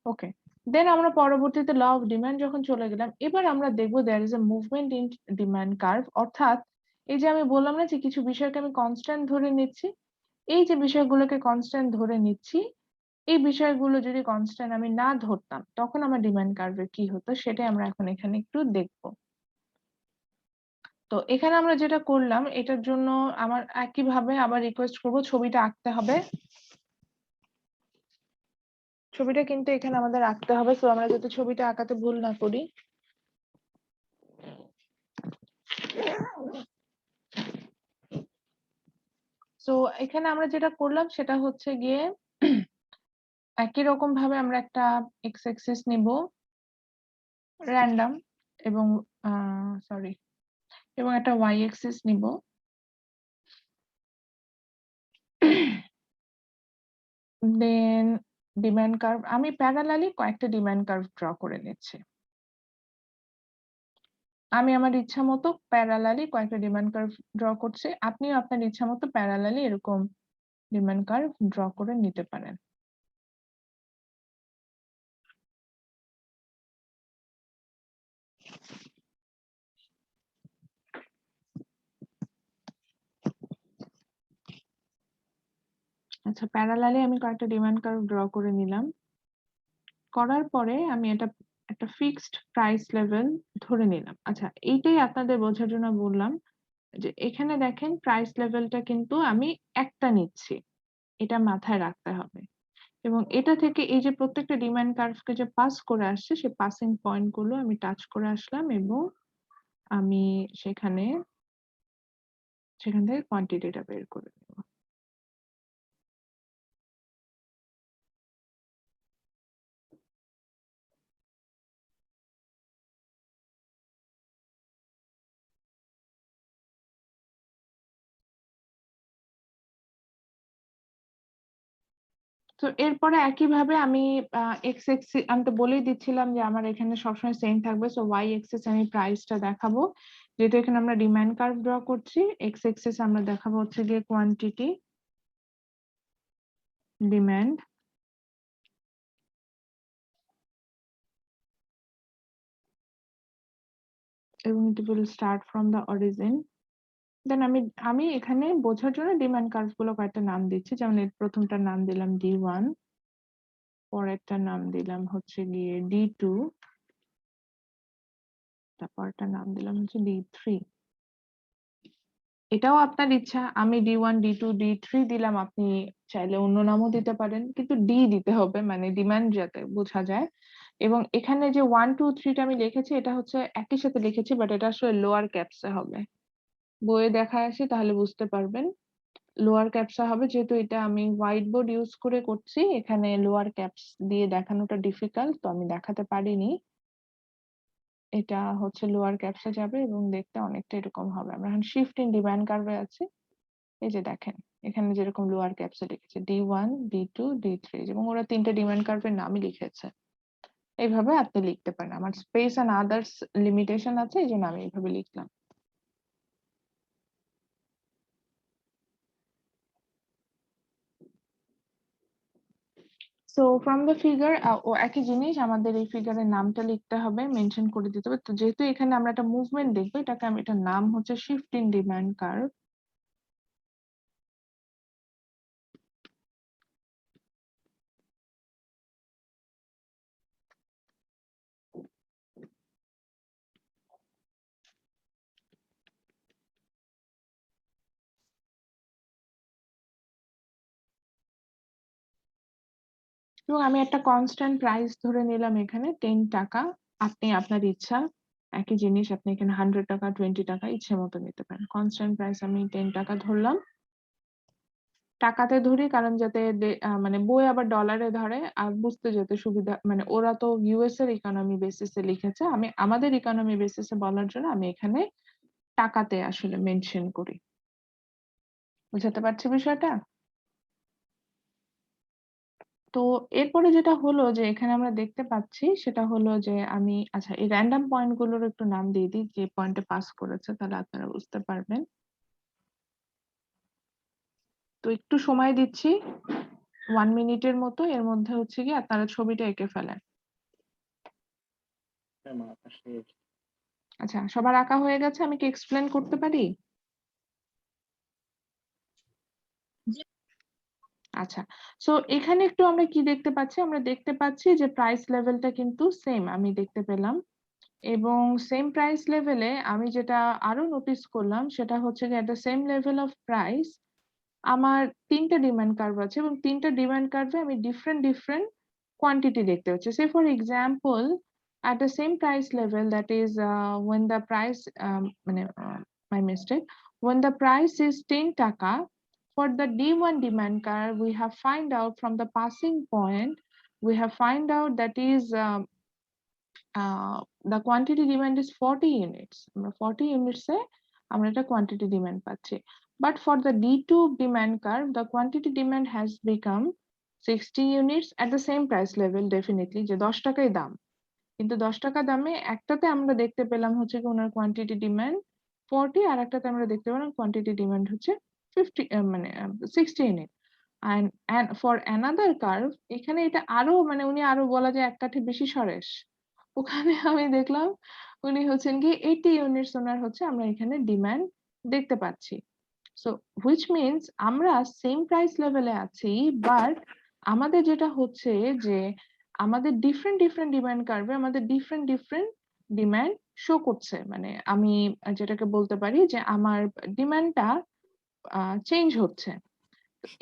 ওকে, দেন আমরা পরবর্তীতে ল অফ ডিমান্ড যখন চলে গেলাম, এবার আমরা দেখবো there is a movement in demand curve. অর্থাৎ এই যে আমি বললাম না যে কিছু বিষয়কে আমি কনস্ট্যান্ট ধরে নিচ্ছি, এই যে বিষয়গুলোকে কনস্ট্যান্ট ধরে নিচ্ছি, এই বিষয়গুলো যদি কনস্ট্যান্ট আমি না ধরতাম, তখন আমার ডিমান্ড কার্ভে কি হতো সেটাই আমরা এখন এখানে একটু দেখবো। তো এখানে আমরা যেটা করলাম, এটার জন্য আমার একইভাবে আবার রিকোয়েস্ট করবো, ছবিটা আঁকতে হবে। ছবিটা কিন্তু এখানে আমাদের আঁকতে হবে, তো আমরা যাতে ছবিটা আঁকাতে ভুল না করি। তো এখানে আমরা যেটা করলাম সেটা হচ্ছে গিয়ে একই রকম ভাবে আমরা একটা x অ্যাক্সিস নিব র‍্যান্ডম এবং সরি এবং একটা y অ্যাক্সিস নিব দেন ডিমান্ড কার্ভ আমি প্যারালালি কয়েকটা ডিমান্ড কার্ভ ড্র করে নিচ্ছি আমি আমার ইচ্ছা মতো প্যারালালি কয়েকটা ডিমান্ড কার্ভ ড্র করছি আপনিও আপনার ইচ্ছা মতো প্যারালালি এরকম ডিমান্ড কার্ভ ড্র করে নিতে পারেন আচ্ছা প্যারালালি আমি কয়েকটা ডিমান্ড কার্ভ ড্র করে নিলাম করার পরে আমি এটা একটা ফিক্সড প্রাইস লেভেল ধরে নিলাম আচ্ছা এইটাই আপনাদের বোঝার জন্য বললাম যে এখানে দেখেন প্রাইস লেভেলটা কিন্তু আমি একটা নিচ্ছি এটা মাথায় রাখতে হবে এবং এটা থেকে এই যে প্রত্যেকটা ডিমান্ড কার্ভকে যে পাস করে আসছে সেই পাসিং পয়েন্ট গুলো আমি টাচ করে আসলাম এবং আমি সেখান থেকে কোয়ান্টিটিটা বের করে নেব তো এরপরে একইভাবে আমি এক্স এক্সিস আমি তো বলেই দিচ্ছিলাম যে আমার এখানে সবসময় সেম থাকবে সো ওয়াই এক্সিস আমি প্রাইসটা দেখাবো যেহেতু এখানে আমরা ডিমান্ড কার্ভ ড্র করছি এক্স এক্সিস আমরা দেখাবো হচ্ছে গিয়ে কোয়ান্টিটি ডিমান্ড এবং it will start from the origin দেন আমি এখানে বোঝার জন্য ডিমান্ড কার্ভ গুলো কয়েকটা নাম দিচ্ছি যেমন এর প্রথমটার নাম দিলাম D1 পরেরটার নাম দিলাম হচ্ছে গিয়ে D2 তারপরটার নাম দিলাম হচ্ছে D3 এটাও আপনার ইচ্ছা আমি D1 D2 D3 দিলাম আপনি চাইলে অন্য নামও দিতে পারেন কিন্তু D দিতে হবে মানে ডিমান্ড যাতে বোঝা যায় এবং এখানে যে 1 2 3 টা আমি লিখেছি এটা হচ্ছে একই সাথে লিখেছি বাট এটা আসলে লোয়ার ক্যাপসে হবে বইয়ে দেখায় আসি তাহলে বুঝতে পারবেন লোয়ার ক্যাপসে হবে যেহেতু এটা আমি হোয়াইট বোর্ড ইউজ করে করছি এখানে লোয়ার ক্যাপস দিয়ে দেখানোটা ডিফিকাল্ট তো আমি দেখাতে পারিনি এটা হচ্ছে লোয়ার ক্যাপসে যাবে এবং দেখতে অনেকটা এরকম হবে আমরা এখন শিফট ইন ডিমান্ড কার্ভে আছি এই যে দেখেন এখানে যেরকম লোয়ার ক্যাপসে লিখেছে D1 D2 D3 এবং ওরা তিনটা ডিমান্ড কার্ভের নামই লিখেছে এইভাবে আপনি লিখতে পারেন আমার স্পেস এন্ড আদার্স লিমিটেশন আছে এই জন্য আমি এইভাবে লিখলাম সো ফ্রম দ্য ফিগার ও একই জিনিস আমাদের এই ফিগারের নামটা লিখতে হবে মেনশন করে দিতে হবে তো যেহেতু এখানে আমরা একটা মুভমেন্ট দেখবো এটাকে আমি এটার নাম হচ্ছে শিফট ইন ডিমান্ড কার্ভ এবং আমি একটা কনস্ট্যান্ট প্রাইস ধরে নিলাম এখানে 10 টাকা আপনি আপনার ইচ্ছা একই জিনিস আপনি এখানে 100 টাকা 20 টাকা ইচ্ছে মতো নিতে পারেন কনস্ট্যান্ট প্রাইস আমি 10 টাকা ধরলাম টাকাতে ধরি কারণ যাতে মানে বই আবার ডলারে ধরে আর বুঝতে যেতে সুবিধা মানে ওরা তো ইউএস এর ইকোনমি বেসিসে লিখেছে আমি আমাদের ইকোনমি বেসিসে বলার জন্য আমি এখানে টাকাতে আসলে মেনশন করি বুঝতে পারছি বিষয়টা তো এরপরে যেটা হলো যে এখানে আমরা দেখতে পাচ্ছি সেটা হলো যে আমি আচ্ছা এই র্যান্ডম পয়েন্ট গুলোর একটু নাম দিয়ে দিই যে পয়েন্টে পাস করেছে তাহলে আপনারা বুঝতে পারবেন তো একটু সময় দিচ্ছি 1 মিনিটের মতো এর মধ্যে হচ্ছে কি আপনারা ছবিটা এঁকে ফেলেন আচ্ছা সবার আঁকা হয়ে গেছে আমি কি এক্সপ্লেন করতে পারি আচ্ছা সো এখানে একটু আমরা কি দেখতে পাচ্ছি আমরা দেখতে পাচ্ছি যে প্রাইস লেভেলটা কিন্তু সেম আমি দেখতে পেলাম এবং সেম প্রাইস লেভেলে আমি যেটা আরো নোটিস করলাম সেটা হচ্ছে যে at the same level of price আমার তিনটা ডিমান্ড কার্ভ আছে এবং তিনটা ডিমান্ড কার্ভে আমি ডিফারেন্ট কোয়ান্টিটি দেখতে পাচ্ছি say for example at the same price level that is when the price মানে my mistake when the price is 10 টাকা For the D1 demand curve, we have find out from the passing point, we have find out that is the quantity demand is 40 units. 40 units এ আমরা একটা quantity demand পাচ্ছি। But for the D2 demand curve, the quantity demand has become 60 units at the same price level, definitely যে 10 টাকাই দাম। কিন্তু 10 টাকা দামে একটাতে আমরা দেখতে পেলাম হচ্ছে কি ওনার কোয়ান্টিটি ডিমান্ড 40, আর একটাতে আমরা দেখতে পেলাম কোয়ান্টিটি ডিমান্ড হচ্ছে 50 মানে 60 unit. and for another curve, এখানে এটা আরো মানে উনি আরো বলা যায় এক কাঠি বেশি সরেস। ওখানে আমি দেখলাম উনি হচ্ছেন কি 80 ইউনিটস ওনার হচ্ছে আমরা এখানে ডিমান্ড দেখতে পাচ্ছি। সো হুইচ মিনস আমরা সেম প্রাইস লেভেলে আছি, বাট আমাদের যেটা হচ্ছে যে আমাদের ডিফারেন্ট ডিমান্ড কার্ভে আমাদের ডিফারেন্ট ডিমান্ড শো করছে। মানে আমি যেটাকে বলতে পারি যে আমার ডিমান্ডটা চেঞ্জ হচ্ছে।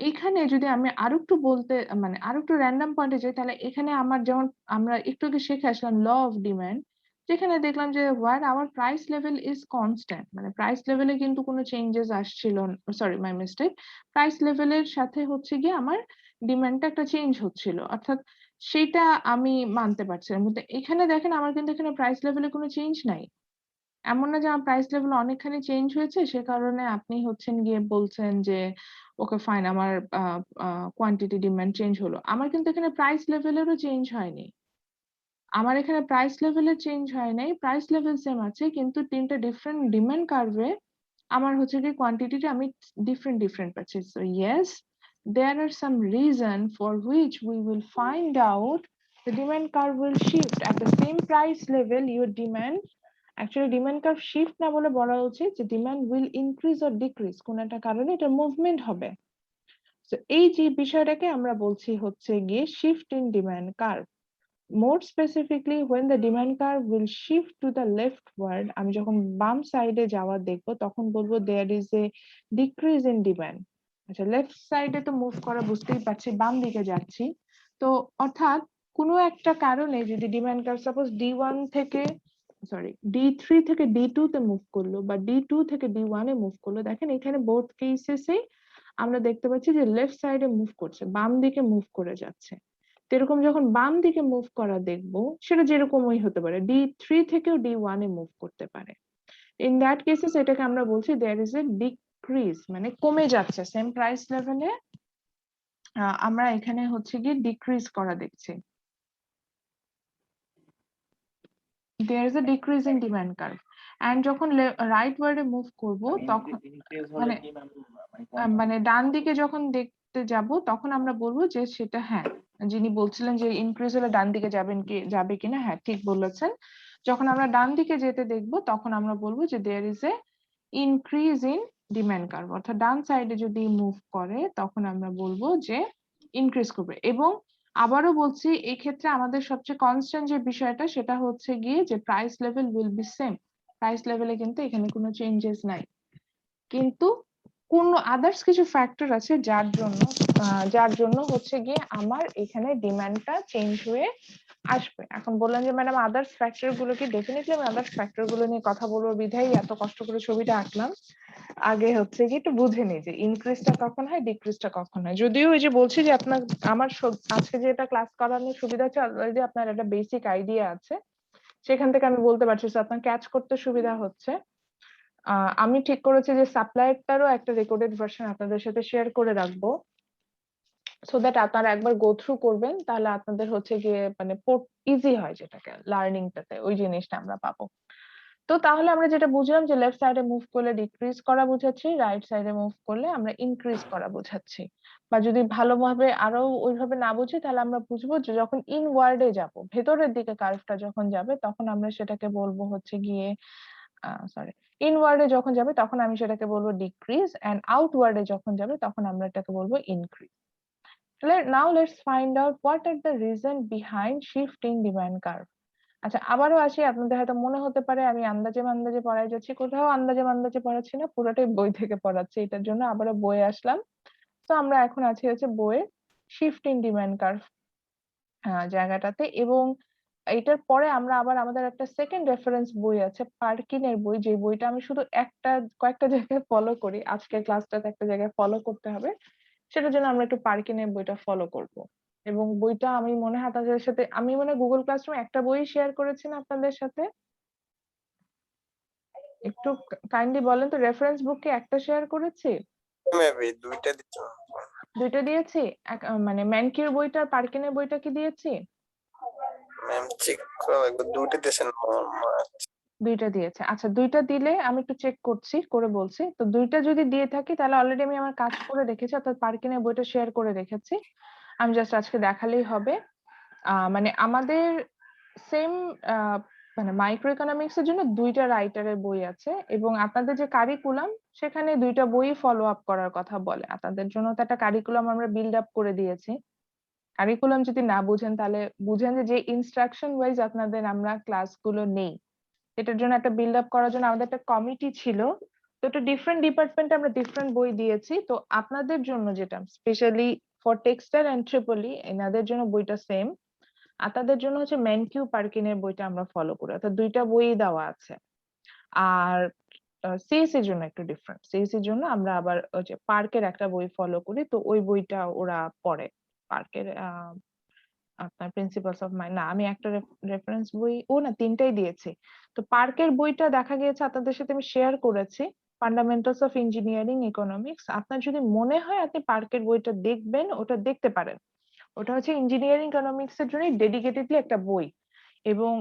এখানে যদি আমি আরো একটু বলতে মানে আরো একটু র্যান্ডম পয়েন্টে যাই, তাহলে এখানে আমার যেমন আমরা একটু আগে শিখে আসলাম ল অফ ডিমান্ড, যেখানে দেখলাম যে where our price level is constant, মানে প্রাইস লেভেলে কিন্তু কোনো চেঞ্জেস আসছিল, সরি মাই মিস্টেক, প্রাইস লেভেলের সাথে হচ্ছে গিয়ে আমার ডিমান্ডটা একটা চেঞ্জ হচ্ছিল, অর্থাৎ সেটা আমি মানতে পারছিলাম। কিন্তু এখানে দেখেন আমার কিন্তু এখানে প্রাইস লেভেলে কোনো চেঞ্জ নাই। এমন না যে আমার প্রাইস লেভেল অনেকখানি চেঞ্জ হয়েছে সে কারণে আপনি হচ্ছেন গিয়ে বলছেন যে ওকে ফাইন আমার কোয়ান্টিটি ডিমান্ড চেঞ্জ হলো। আমার কিন্তু এখানে প্রাইস লেভেলেরও চেঞ্জ হয়নি। আমার এখানে প্রাইস লেভেলের চেঞ্জ হয় নাই, প্রাইস লেভেল সেম আছে, কিন্তু তিনটা ডিফারেন্ট ডিমান্ড কার্ভে আমার হচ্ছে কি কোয়ান্টিটিটা আমি ডিফারেন্ট পাচ্ছি। So yes, there are some reason for which we will find out the demand curve will shift at the same price level. Your demand actually demand curve shift না বলে বলা উচিত যে demand will increase or decrease, কোন একটা কারণে এটা movement হবে। তো এই যে বিষয়টাকে আমরা বলছি হচ্ছে গিয়ে shift in demand curve. More specifically, when the demand curve will shift to the leftward, আমি যখন বাম সাইডে যাওয়া দেখবো তখন বলবো there is a decrease in demand. আচ্ছা, লেফট সাইডে তো মুভ করা বুঝতেই পারছি, বাম দিকে যাচ্ছি। তো অর্থাৎ কোনো একটা কারণে যদি ডিমান্ড কার্ভ সাপোজ D1 থেকে D3 থেকে D2 তে মুভ করলো বা D2 থেকে D1 এ মুভ করলো, দেখেন এখানে বোথ কেসেসে আমরা দেখতে পাচ্ছি যে লেফট সাইডে মুভ করছে, বাম দিকে মুভ করে যাচ্ছে। এরকম যখন বাম দিকে মুভ করা দেখবো, সেটা যেরকমই হতে পারে, D3 থেকেও D1 এ মুভ করতে পারে। ইন দ্যাট কেসেস এটাকে আমরা বলছি দেয়ার ইজ এ ডিক্রিজ, মানে কমে যাচ্ছে সেম প্রাইস লেভেলে আমরা এখানে হচ্ছে গিয়ে ডিক্রিজ করা দেখছি। there is a decrease in demand curve, and যখন রাইট ওয়ার্ডে মুভ করব তখন মানে মানে ডান দিকে যখন দেখতে যাব তখন আমরা বলবো যে সেটা হ্যাঁ, যিনি বলছিলেন যে ইনক্রিজ হলে ডান দিকে যাবে কিনা, হ্যাঁ ঠিক বলেছেন। যখন আমরা ডান দিকে যেতে দেখব তখন আমরা বলবো যে there is a increase in demand curve, অর্থাৎ ডান সাইডে যদি মুভ করে তখন আমরা বলবো যে ইনক্রিজ করবে। এবং আবারও বলছি এই ক্ষেত্রে আমাদের সবচেয়ে কনস্ট্যান্ট যে বিষয়টা সেটা হচ্ছে গিয়ে যে price level will be same, price লেভেলে কিন্তু এখানে কোনো চেঞ্জেস নাই, কিন্তু কোন আদার্স কিছু ফ্যাক্টর আছে যার জন্য হচ্ছে গিয়ে আমার এখানে ডিমান্ডটা চেঞ্জ হয়ে আসবে। এখন বললেন যে ম্যাডাম আদার্স ফ্যাক্টর গুলো কি, ডেফিনেটলি আমি আদার্স ফ্যাক্টর গুলো নিয়ে কথা বলবো বিধাই এত কষ্ট করে ছবিটা আঁকলাম। আগে হচ্ছে কি একটু বুঝে নিই যে ইনক্রিজটা কখন হয়, ডিক্রিজটা কখন হয়। যদিও ওই যে বলছি যে আপনার আমার আজকে যেটা ক্লাস করানোর সুবিধা হচ্ছে অলরেডি আপনার একটা বেসিক আইডিয়া আছে, সেখান থেকে আমি বলতে পারছি আপনার ক্যাচ করতে সুবিধা হচ্ছে। আমি ঠিক করেছি যে সাপ্লায়ারটারও একটা রেকর্ডেড ভার্সন আপনাদের সাথে শেয়ার করে রাখবো, সো দ্যাট আপনারা একবার গো থ্রু করবেন, তাহলে আপনাদের হচ্ছে গিয়ে মানে ইজি হয়, যেটাকে লার্নিংটাতে ওই জিনিসটা আমরা পাবো। তো তাহলে আমরা যেটা বুঝলাম যে লেফট সাইডে মুভ করলে ডিক্রিজ করা বোঝাচ্ছি, রাইট সাইডে মুভ করলে আমরা ইনক্রিজ করা বোঝাচ্ছি। বা যদি ভালোভাবে আরো ওইভাবে না বুঝি তাহলে আমরা বুঝবো যে যখন ইনওয়ার্ডে যাব, ভেতরের দিকে কার্ভটা যখন যাবে তখন আমরা সেটাকে বলবো হচ্ছে গিয়ে ইনওয়ার্ডে যখন যাবে তখন আমি সেটাকে বলবো ডিক্রিজ, এন্ড আউটওয়ার্ডে যখন যাবে তখন আমরা এটাকে বলবো increase. Now let's find out what are the reason behind shift in demand curve. আচ্ছা, আবারও আসি, আপনাদের হয়তো মনে হতে পারে আমি আন্দাজে পড়াই যাচ্ছি, কোথাও আন্দাজে পড়াচ্ছি না, পুরোটাই বই থেকে পড়াচ্ছি, এটার জন্য আবারও বইয়ে আসলাম। তো আমরা এখন আছি হচ্ছে বইয়ের শিফট ইন ডিমান্ড কার্ভ জায়গাটাতে, এবং এইটার পরে আমরা আবার আমাদের একটা সেকেন্ড রেফারেন্স বই আছে পার্কিন এর বই, যে বইটা আমি শুধু কয়েকটা জায়গায় ফলো করি, আজকের ক্লাসটাতে একটা জায়গায় ফলো করতে হবে, সেটার জন্য আমরা একটু পার্কিন এর বইটা ফলো করব। এবং বইটা আমি মনে হয় আপনাদের সাথে, আমি মনে হয় গুগল ক্লাসরুমে একটা বই শেয়ার করেছি না আপনাদের সাথে, একটু কাইন্ডলি বলেন তো, রেফারেন্স বুক কি একটা শেয়ার করেছি? মেবি দুইটা দিচ্ছ দুইটা দিয়েছি? মানে ম্যানকির বইটা আর পার্কিনের বইটা কি দিয়েছি? ম্যাম চেক করা লাগবে দুইটা দিয়েছেন দুইটা দিয়েছে। আচ্ছা, দুইটা দিলে আমি একটু চেক করছি, করে বলছি। তো দুইটা যদি দিয়ে থাকি তাহলে অলরেডি আমি আমার কাজ করে রেখেছি, অর্থাৎ পার্কিনের বইটা শেয়ার করে রেখেছি। আমি জাস্ট আজকে দেখালেই হবে। মানে আমাদের সেম মানে মাইক্রো ইকোনমিক্স এর জন্য দুইটা রাইটারের বই আছে, এবং আপনাদের যে কারিকুলাম সেখানে দুইটা বই ফলো আপ করার কথা বলে। আপনাদের জন্য তো একটা কারিকুলাম আমরা বিল্ড আপ করে দিয়েছি। কারিকুলাম যদি না বুঝেন তাহলে বুঝেন যে ইনস্ট্রাকশন ওয়াইজ আপনাদের আমরা ক্লাসগুলো নেই, এটার জন্য একটা বিল্ড আপ করার জন্য আমাদের একটা কমিটি ছিল। তো এটা ডিফারেন্ট ডিপার্টমেন্টে আমরা ডিফারেন্ট বই দিয়েছি। তো আপনাদের জন্য যেটা স্পেশালি ফর টেক্সটাইল এন্ড ট্রিপলি, এনাদের জন্য বইটা সেম। আর তাদের জন্য হচ্ছে ম্যানকিউ পার্কিনের বইটা আমরা ফলো করি, অর্থাৎ দুইটা বই দেওয়া আছে। আর সিএসসি এর জন্য একটু ডিফারেন্ট, সিএসসি এর জন্য আমরা আবার ওই যে পার্কের একটা বই ফলো করি, তো ওই বইটা ওরা পড়ে। পার্কের আপনার প্রিন্সিপালস অফ মাইন্ড, না আমি একটা রেফারেন্স বই, ও না তিনটাই দিয়েছি। তো পার্কের বইটা দেখা গিয়েছে আপনাদের সাথে আমি শেয়ার করেছি, ফান্ডামেন্টালস অফ ইঞ্জিনিয়ারিং ইকোনমিক্স। আপনার যদি মনে হয় আপনি পার্কের বইটা দেখবেন, ওটা দেখতে পারেন। ওটা হচ্ছে ইঞ্জিনিয়ারিং ইকোনমিক্স এর জন্য ডেডিকেটেডলি একটা বই, এবং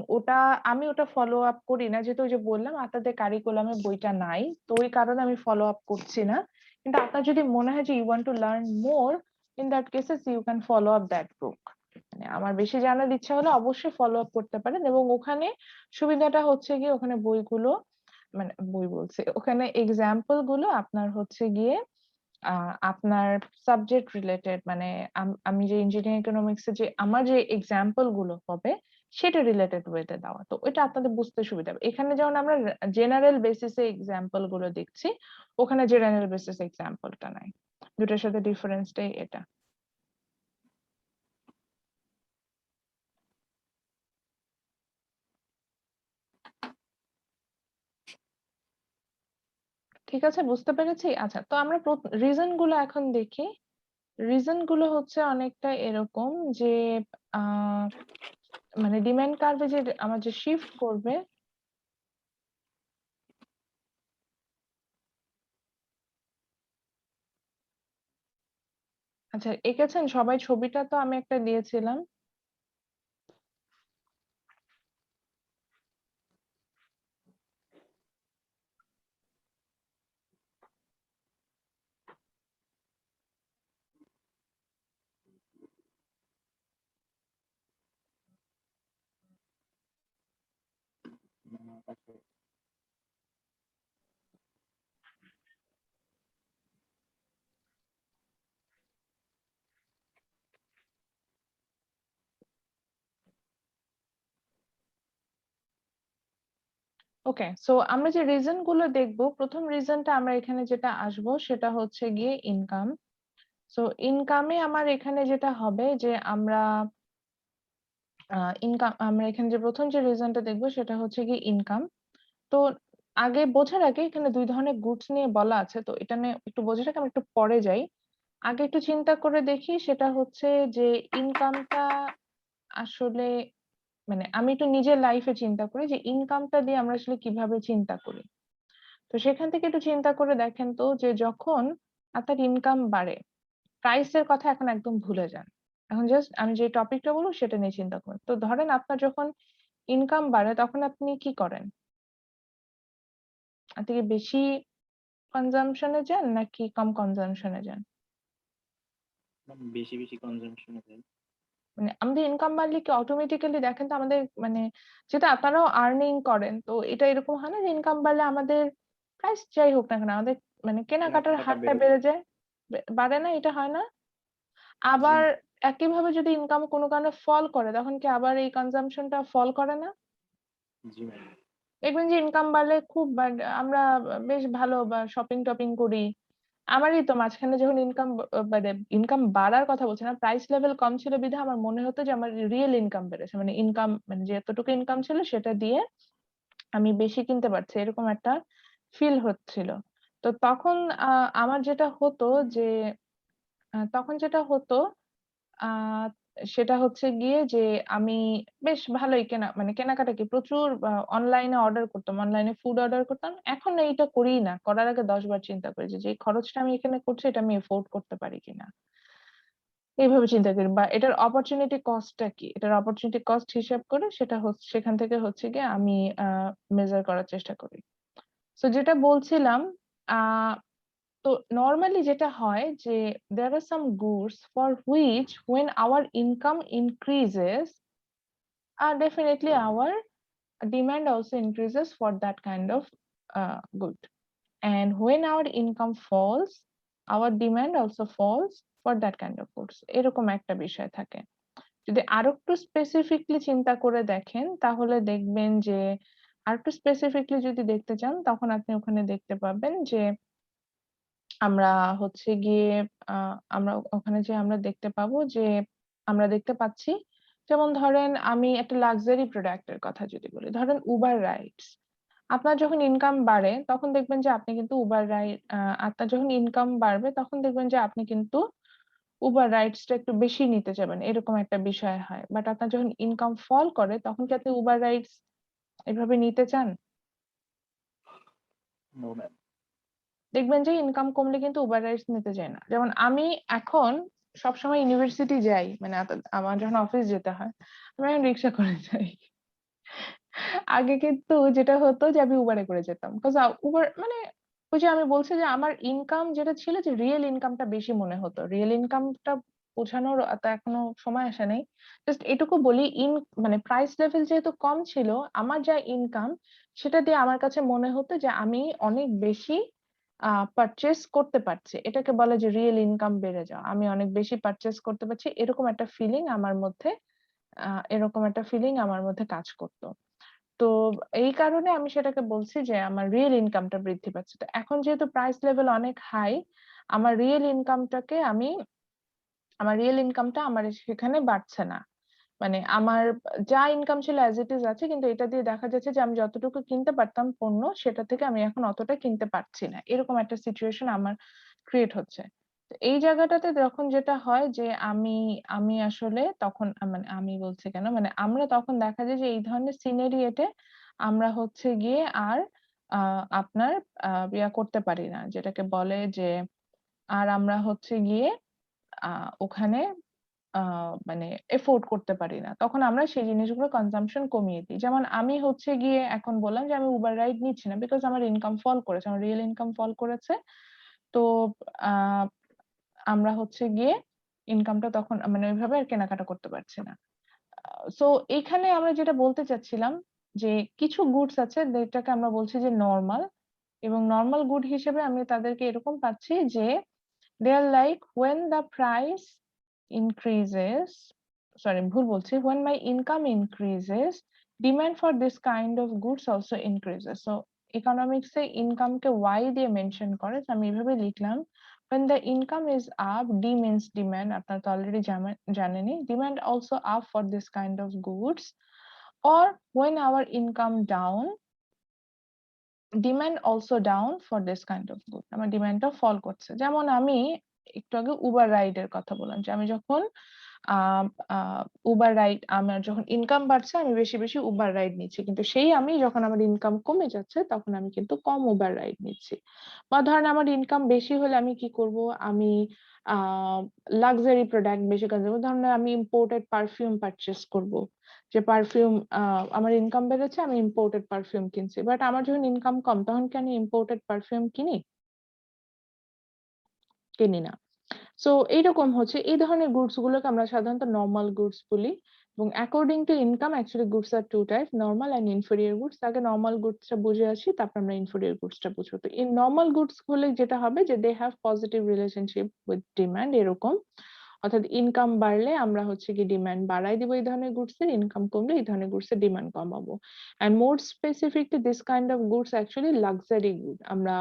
আমি ওটা ফলো আপ করি না, যেহেতু ওই যে বললাম আপনাদের কারিকুলামে বইটা নাই, তো ওই কারণে আমি ফলো আপ করছি না। কিন্তু আপনার যদি মনে হয় যে you want to learn more, in that cases you can follow up that book. মানে আমার বেশি জানার ইচ্ছা হলে অবশ্যই ফলো আপ করতে পারেন। এবং ওখানে সুবিধাটা হচ্ছে গিয়ে ওখানে বইগুলো, মানে বই বলছে, ওখানে এক্সাম্পল গুলো আপনার হচ্ছে গিয়ে আপনার সাবজেক্ট রিলেটেড, মানে আমি যে ইঞ্জিনিয়ারিং ইকোনমিক্স এর যে আমার যে এক্সাম্পল গুলো হবে সেটা রিলেটেড ওয়েতে দেওয়া, তো ওইটা আপনাদের বুঝতে সুবিধা হবে। এখানে যেমন আমরা জেনারেল বেসিসে এক্সাম্পল গুলো দেখছি, ওখানে জেনারেল বেসিস এক্সাম্পলটা নাই। দুটার সাথে ডিফারেন্সটাই এটা। ঠিক আছে, বুঝতে পেরেছি। আচ্ছা, তো আমরা রিজন গুলো এখন দেখি। রিজন গুলো হচ্ছে অনেকটা এরকম যে মানে ডিমান্ড কার্ভে যে আমার যে শিফট করবে, আচ্ছা এঁকেছেন সবাই ছবিটা? তো আমি একটা দিয়েছিলাম। ওকে, সো আমরা যে রিজন গুলো দেখবো, প্রথম রিজনটা আমরা এখানে যেটা আসবো সেটা হচ্ছে গিয়ে ইনকাম। সো ইনকামে আমার এখানে যেটা হবে যে আমরা আমরা এখানে যে প্রথম যে রিজনটা দেখবো সেটা হচ্ছে গিয়ে ইনকাম। তো আগে বোঝার আগে এখানে দুই ধরনের গুডস নিয়ে বলা আছে, তো এটা নিয়ে একটু বোঝার আগে আমরা একটু পরে যাই। আগে একটু চিন্তা করে দেখি, সেটা হচ্ছে যে ইনকামটা আসলে, মানে আমি একটু নিজের লাইফে চিন্তা করি যে ইনকামটা দিয়ে আমরা আসলে কিভাবে চিন্তা করি। তো সেখান থেকে একটু চিন্তা করে দেখেন তো, যে যখন আপনার ইনকাম বাড়ে, প্রাইসের কথা এখন একদম ভুলে যান, এখন জাস্ট আমি যে টপিকটা বলবো সেটা নিয়ে চিন্তা করুন। তো ধরেন আপনার যখন ইনকাম বাড়ে তখন আপনি কি করেন? আপনি কি বেশি কনজাম্পশনে যান নাকি কম কনজাম্পশনে যান? বেশি বেশি কনজাম্পশনে যায়। মানে আমাদের ইনকাম বাড়লে কি অটোমেটিক্যালি দেখেন তো আমাদের, মানে যেটা আপনারাও আর্নিং করেন, তো এটা এরকম হয় না যে ইনকাম বাড়লে আমাদের প্রাইস যাই হোক না কেন আমাদের মানে কেনাকাটার কেনাকাটা হারটা বেড়ে বেড়ে যায়, বাড়ে না? এটা হয় না? জি আবার একইভাবে যদি ইনকাম কোনো কারণে ফল করে তখন কি আবার এই কনজাম্পশনটা ফল করে না? জি ম্যাম। দেখবেন যে ইনকাম বাড়লে খুব আমরা বেশ ভালো বা শপিং টপিং করি, আমারই তো মাঝখানে যখন মানে ইনকাম বাড়ার কথা বলছি না, প্রাইস লেভেল কম ছিল বিধায় আমার মনে হতো যে আমার রিয়েল ইনকাম বেড়েছে, মানে ইনকাম মানে যতটুকু ইনকাম ছিল সেটা দিয়ে আমি বেশি কিনতে পারছি, এরকম একটা ফিল হচ্ছিল। তো তখন আমার যেটা হতো যে তখন যেটা হতো আহ সেটা হচ্ছে গিয়ে যে আমি বেশ ভালোই মানে কেনাকাটা কি প্রচুর অনলাইনে অর্ডার করতাম, অনলাইনে ফুড অর্ডার করতাম। এখন এইটা করি না, করার আগে 10 বার চিন্তা করি যে যে খরচটা আমি এখানে করছি এটা আমি এফোর্ড করতে পারি কিনা, এইভাবে চিন্তা করি। বা এটার অপরচুনিটি কস্টটা কি, এটার অপরচুনিটি কস্ট হিসাব করে সেটা হচ্ছে সেখান থেকে হচ্ছে গিয়ে আমি মেজার করার চেষ্টা করি। তো যেটা বলছিলাম আহ তো নর্মালি যেটা হয় যে there are some goods for which when our income increases definitely our demand also increases for that kind of good, and when our income falls our demand also falls for that kind of goods, এরকম একটা বিষয় থাকে। যদি আরেকটু specifically চিন্তা করে দেখেন তাহলে দেখবেন যে আরেকটু স্পেসিফিকলি যদি দেখতে চান তখন আপনি ওখানে দেখতে পাবেন যে আমরা হচ্ছে গিয়ে আমরা ওখানে যে আমরা দেখতে পাবো যে আমরা দেখতে পাচ্ছি, যেমন ধরেন আমি একটা লাক্সারি প্রোডাক্টের কথা যদি বলি, ধরেন উবার রাইডস। আপনার যখন ইনকাম বাড়ে তখন দেখবেন যে আপনি কিন্তু উবার রাইড আপনার যখন ইনকাম বাড়বে তখন দেখবেন যে আপনি কিন্তু উবার রাইডসটা একটু বেশি নিতে যাবেন, এরকম একটা বিষয় হয়। বাট আপনার যখন ইনকাম ফল করে তখন কি আপনি উবার রাইডস এভাবে নিতে চান? No ma'am. দেখবেন যে ইনকাম কমলে কিন্তু উবার রাইডস নিতে যায় না। যেমন আমি এখন সবসময় ইউনিভার্সিটি যাই, মানে আমার যখন অফিস যেতে হয় আমি এখন রিক্সা করে যাই। আগে কিন্তু যেটা হতো যে আমি উবারে করে যেতাম, বিকজ উবার মানে ওই যে আমি বলছি যে আমার ইনকাম যেটা ছিল যে রিয়েল ইনকামটা বেশি মনে হতো, রিয়েল ইনকামটা বোঝানোর তো এখনো সময় আসে নাই। জাস্ট এটুকু বলি, মানে প্রাইস লেভেল যেহেতু কম ছিল আমার যা ইনকাম সেটা দিয়ে আমার কাছে মনে হতো যে আমি অনেক বেশি পারচেস করতে পারছি, এটাকে বলে যে রিয়েল ইনকাম বেড়ে যাওয়া। আমি অনেক বেশি পারচেস করতে পারছি, এরকম একটা ফিলিং আমার মধ্যে কাজ করতো। তো এই কারণে আমি সেটাকে বলছি যে আমার রিয়েল ইনকামটা বৃদ্ধি পাচ্ছে। তো এখন যেহেতু প্রাইস লেভেল অনেক হাই, আমার রিয়েল ইনকামটাকে আমার রিয়েল ইনকামটা আমার সেখানে বাড়ছে না। মানে আমার যা ইনকাম ছিল অ্যাজ ইট ইজ আছে, কিন্তু এটা দিয়ে দেখা যাচ্ছে যে আমি যতটুকু কিনতে পারতাম পণ্য সেটা থেকে আমি এখন অতটা কিনতে পারছি না, এরকম একটা সিচুয়েশন আমার ক্রিয়েট হচ্ছে। তো এই জায়গাটাতে যখন যেটা হয় যে আমি আমি আসলে তখন মানে আমি বলছি কেন, মানে আমরা তখন দেখা যায় যে এই ধরনের সিনারিওতে আমরা হচ্ছে গিয়ে আর আপনার ইয়া করতে পারি না, যেটাকে বলে যে আর আমরা হচ্ছে গিয়ে ওখানে মানে এফোর্ড করতে পারি না। তখন আমরা সেই জিনিসগুলো কনজাম্পশন কমিয়ে দিই। যেমন আমি হচ্ছে গিয়ে এখন বললাম যে আমি উবার রাইড নিচ্ছি না, বিকজ আমার ইনকাম ফল করেছে, আমার রিয়েল ইনকাম ফল করেছে। তো আহ আমরা হচ্ছে গিয়ে ইনকামটা তখন মানে ওইভাবে আর কেনাকাটা করতে পারছি না। সো এইখানে আমরা যেটা বলতে চাচ্ছিলাম যে কিছু গুডস আছে যেটাকে আমরা বলছি যে নরমাল, এবং নরমাল গুড হিসেবে আমি তাদেরকে এরকম পাচ্ছি যে they are like when the price increases, sorry ভুল বলছি, when my income increases demand for this kind of goods also increases. So economics A income K y দিয়ে মেনশন করে, তো আমি এভাবে লিখলাম when the income is up d means demand, আপনারা তো অলরেডি জানেনই, demand also up for this kind of goods, or when our income down demand also down for this kind of good, আমার ডিমান্ডটা ফল করছে। যেমন আমি একটু আগে উবার রাইডের কথা বললাম যে আমি যখন উবার রাইড, আমার যখন ইনকাম বাড়ছে আমি বেশি বেশি উবার রাইড নিচ্ছি, কিন্তু সেই আমি যখন আমার ইনকাম কমে যাচ্ছে তখন আমি কিন্তু কম উবার রাইড নিচ্ছি। বা ধরেন আমার ইনকাম বেশি হলে আমি কি করব, আমি লাক্সারি প্রোডাক্ট বেশি কাজ করবো, ধরেন আমি ইম্পোর্টেড পারফিউম পারচেস করব, যে পারফিউম আমার ইনকাম বেড়েছে আমি ইম্পোর্টেড পারফিউম কিনছি। বাট আমার যখন ইনকাম কম তখন কি আমি ইম্পোর্টেড পারফিউম কিনি না। সো এইরকম হচ্ছে, এই ধরনের গুডস গুলোকে আমরা সাধারণত নর্মাল গুডস বলি। এবং according to income actually goods are two type, normal and inferior goods. আগে নর্মাল গুডসটা বুঝে আসি, তারপর আমরা ইনফেরিয়র গুডসটা বুঝবো। তো এই নর্মাল গুডস হলে যেটা হবে যে they have positive relationship with demand, এরকম। অর্থাৎ ইনকাম বাড়লে আমরা হচ্ছে কি ডিমান্ড বাড়াই দিব এই ধরনের গুডস এর, ইনকাম কমলে এই ধরনের গুডস এর ডিমান্ড কমাবো। And more specifically this kind of goods actually luxury good. আমরা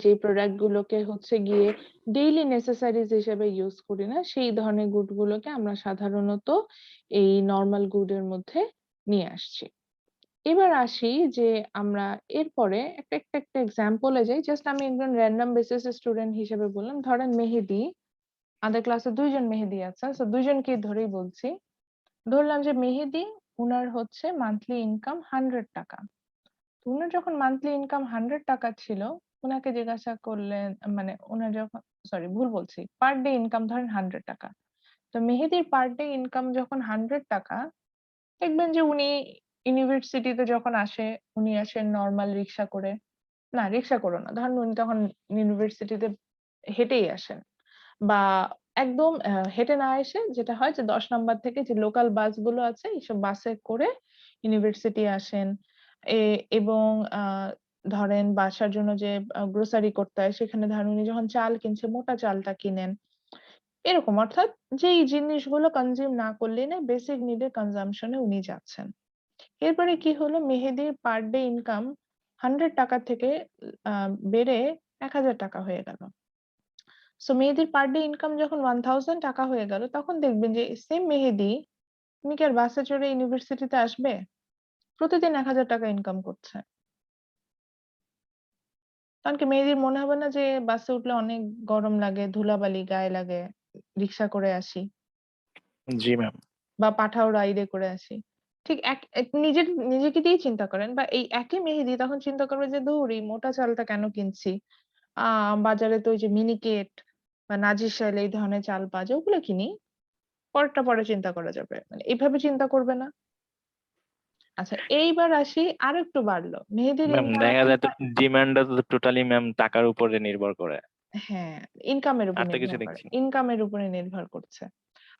যে প্রোডাক্ট গুলোকে হচ্ছে গিয়ে ডেইলি নেসেসারিজ হিসেবে ইউজ করি না, সেই ধরনের গুড গুলোকে আমরা সাধারণত এই নর্মাল গুডের মধ্যে নিয়ে আসছি। এবার আসি যে আমরা এরপরে একটা এক্সাম্পলে যাই। জাস্ট আমি একজন র্যান্ডম বেসিস স্টুডেন্ট হিসেবে বললাম, ধরেন মেহেদী, আমাদের ক্লাসে 2 জন মেহেদী আছে, সো 2 জনকে ধরেই বলছি। ধরলাম যে মেহেদী, উনার হচ্ছে মান্থলি ইনকাম 100 টাকা। তো উনার যখন মান্থলি ইনকাম 100 টাকা ছিল, উনাকে জিজ্ঞাসা করলেন, মানে উনার যখন, সরি ভুল বলছি, পার ডে ইনকাম ধরেন 100 টাকা। তো মেহেদীর পার ডে ইনকাম যখন 100 টাকা, দেখবেন যে উনি ইউনিভার্সিটিতে যখন আসে, উনি আসেন নরমাল রিক্সা করে, না রিক্সা করে না, ধরেন উনি তখন ইউনিভার্সিটিতে হেঁটেই আসেন, বা একদম হেঁটে না এসে যেটা হয় যে 10 নাম্বার থেকে যে লোকাল বাসগুলো আছে, এইসব বাসে করে ইউনিভার্সিটি আসেন। এবং ধরেন বাসার জন্য যে গ্রোসারি করতে হয়, সেখানে ধরেন উনি যখন চাল কিনছে, মোটা চালটা কিনেন। এরকম, অর্থাৎ যেই জিনিসগুলো কনজিউম না করলেই না, বেসিক নিডের কনজাম্পশন এ উনি যাচ্ছেন। এরপরে কি হলো, মেহেদীর পার ডে ইনকাম 100 টাকা থেকে বেড়ে 1000 টাকা হয়ে গেল। সো মেহেদীর পার ডে ইনকাম যখন 1000 টাকা হয়ে গেল, তখন দেখবেন যে সেম মেহেদী, তুমি কি আর বাসে চড়ে ইউনিভার্সিটিতে আসবে? প্রতিদিন 1000 টাকা ইনকাম করছে। কারণ কি মেহেদীর মনে হবে না যে বাসে উঠলে অনেক গরম লাগে, ধুলাবালি গায়ে লাগে, রিক্সা করে আসি জি ম্যাম। বা পাঠাও রাইডে করে আসি। ঠিক নিজেকে দিয়েই চিন্তা করেন, বা এই একই মেহেদী তখন চিন্তা করবে যে ধুর, এই মোটা চালটা কেন কিনছি? বাজারে তো ওই যে মিনিকেট বা নাজিরশাইল এই ধরনের চাল পাওয়া যায়, ওগুলো কিনি। পরেরটা পরে চিন্তা করা যাবে। মানে এভাবে চিন্তা করবে না। আচ্ছা, এইবার আসি আরেকটু বাড়লো। মেহেদীর ম্যাম ইনকাম দেখা এখন যায় তো ডিমান্ডটা তো টোটালি ম্যাম টাকার উপরে নির্ভর করে। হ্যাঁ, ইনকামের উপর আর তো কিছু নির্ভর করে। দেখছি না। ইনকামের উপরে নির্ভর করছে।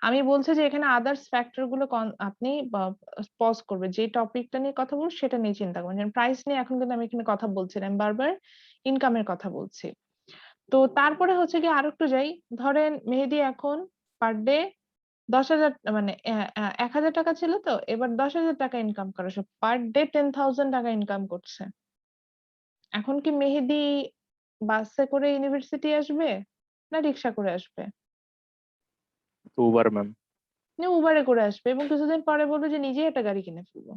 আমি বলছি যে এখানে আদার্স ফ্যাক্টর গুলো আপনি পজ করবেন। যে টপিকটা নিয়ে কথা বলবো সেটা নিয়ে চিন্তা করবেন। যেমন প্রাইস নিয়ে এখন কিন্তু আমি এখানে কথা বলছি না। আমি বারবার ইনকামের কথা বলছি। তো তারপরে হচ্ছে গিয়ে আরেকটু যাই। ধরেন মেহেদী এখন পার ডে 10,000, মানে 1000 টাকা ছিল, তো এবার 10,000 টাকা ইনকাম করে। সো পার ডে 10,000 টাকা ইনকাম করছে। এখন কি মেহেদী বাসে করে ইউনিভার্সিটি আসবে, না রিক্সা করে আসবে? Uber ma'am. না, উবারে করে আসবে এবং কিছুদিন পরে বলবে যে নিজেই একটা গাড়ি কিনে ফেলবো,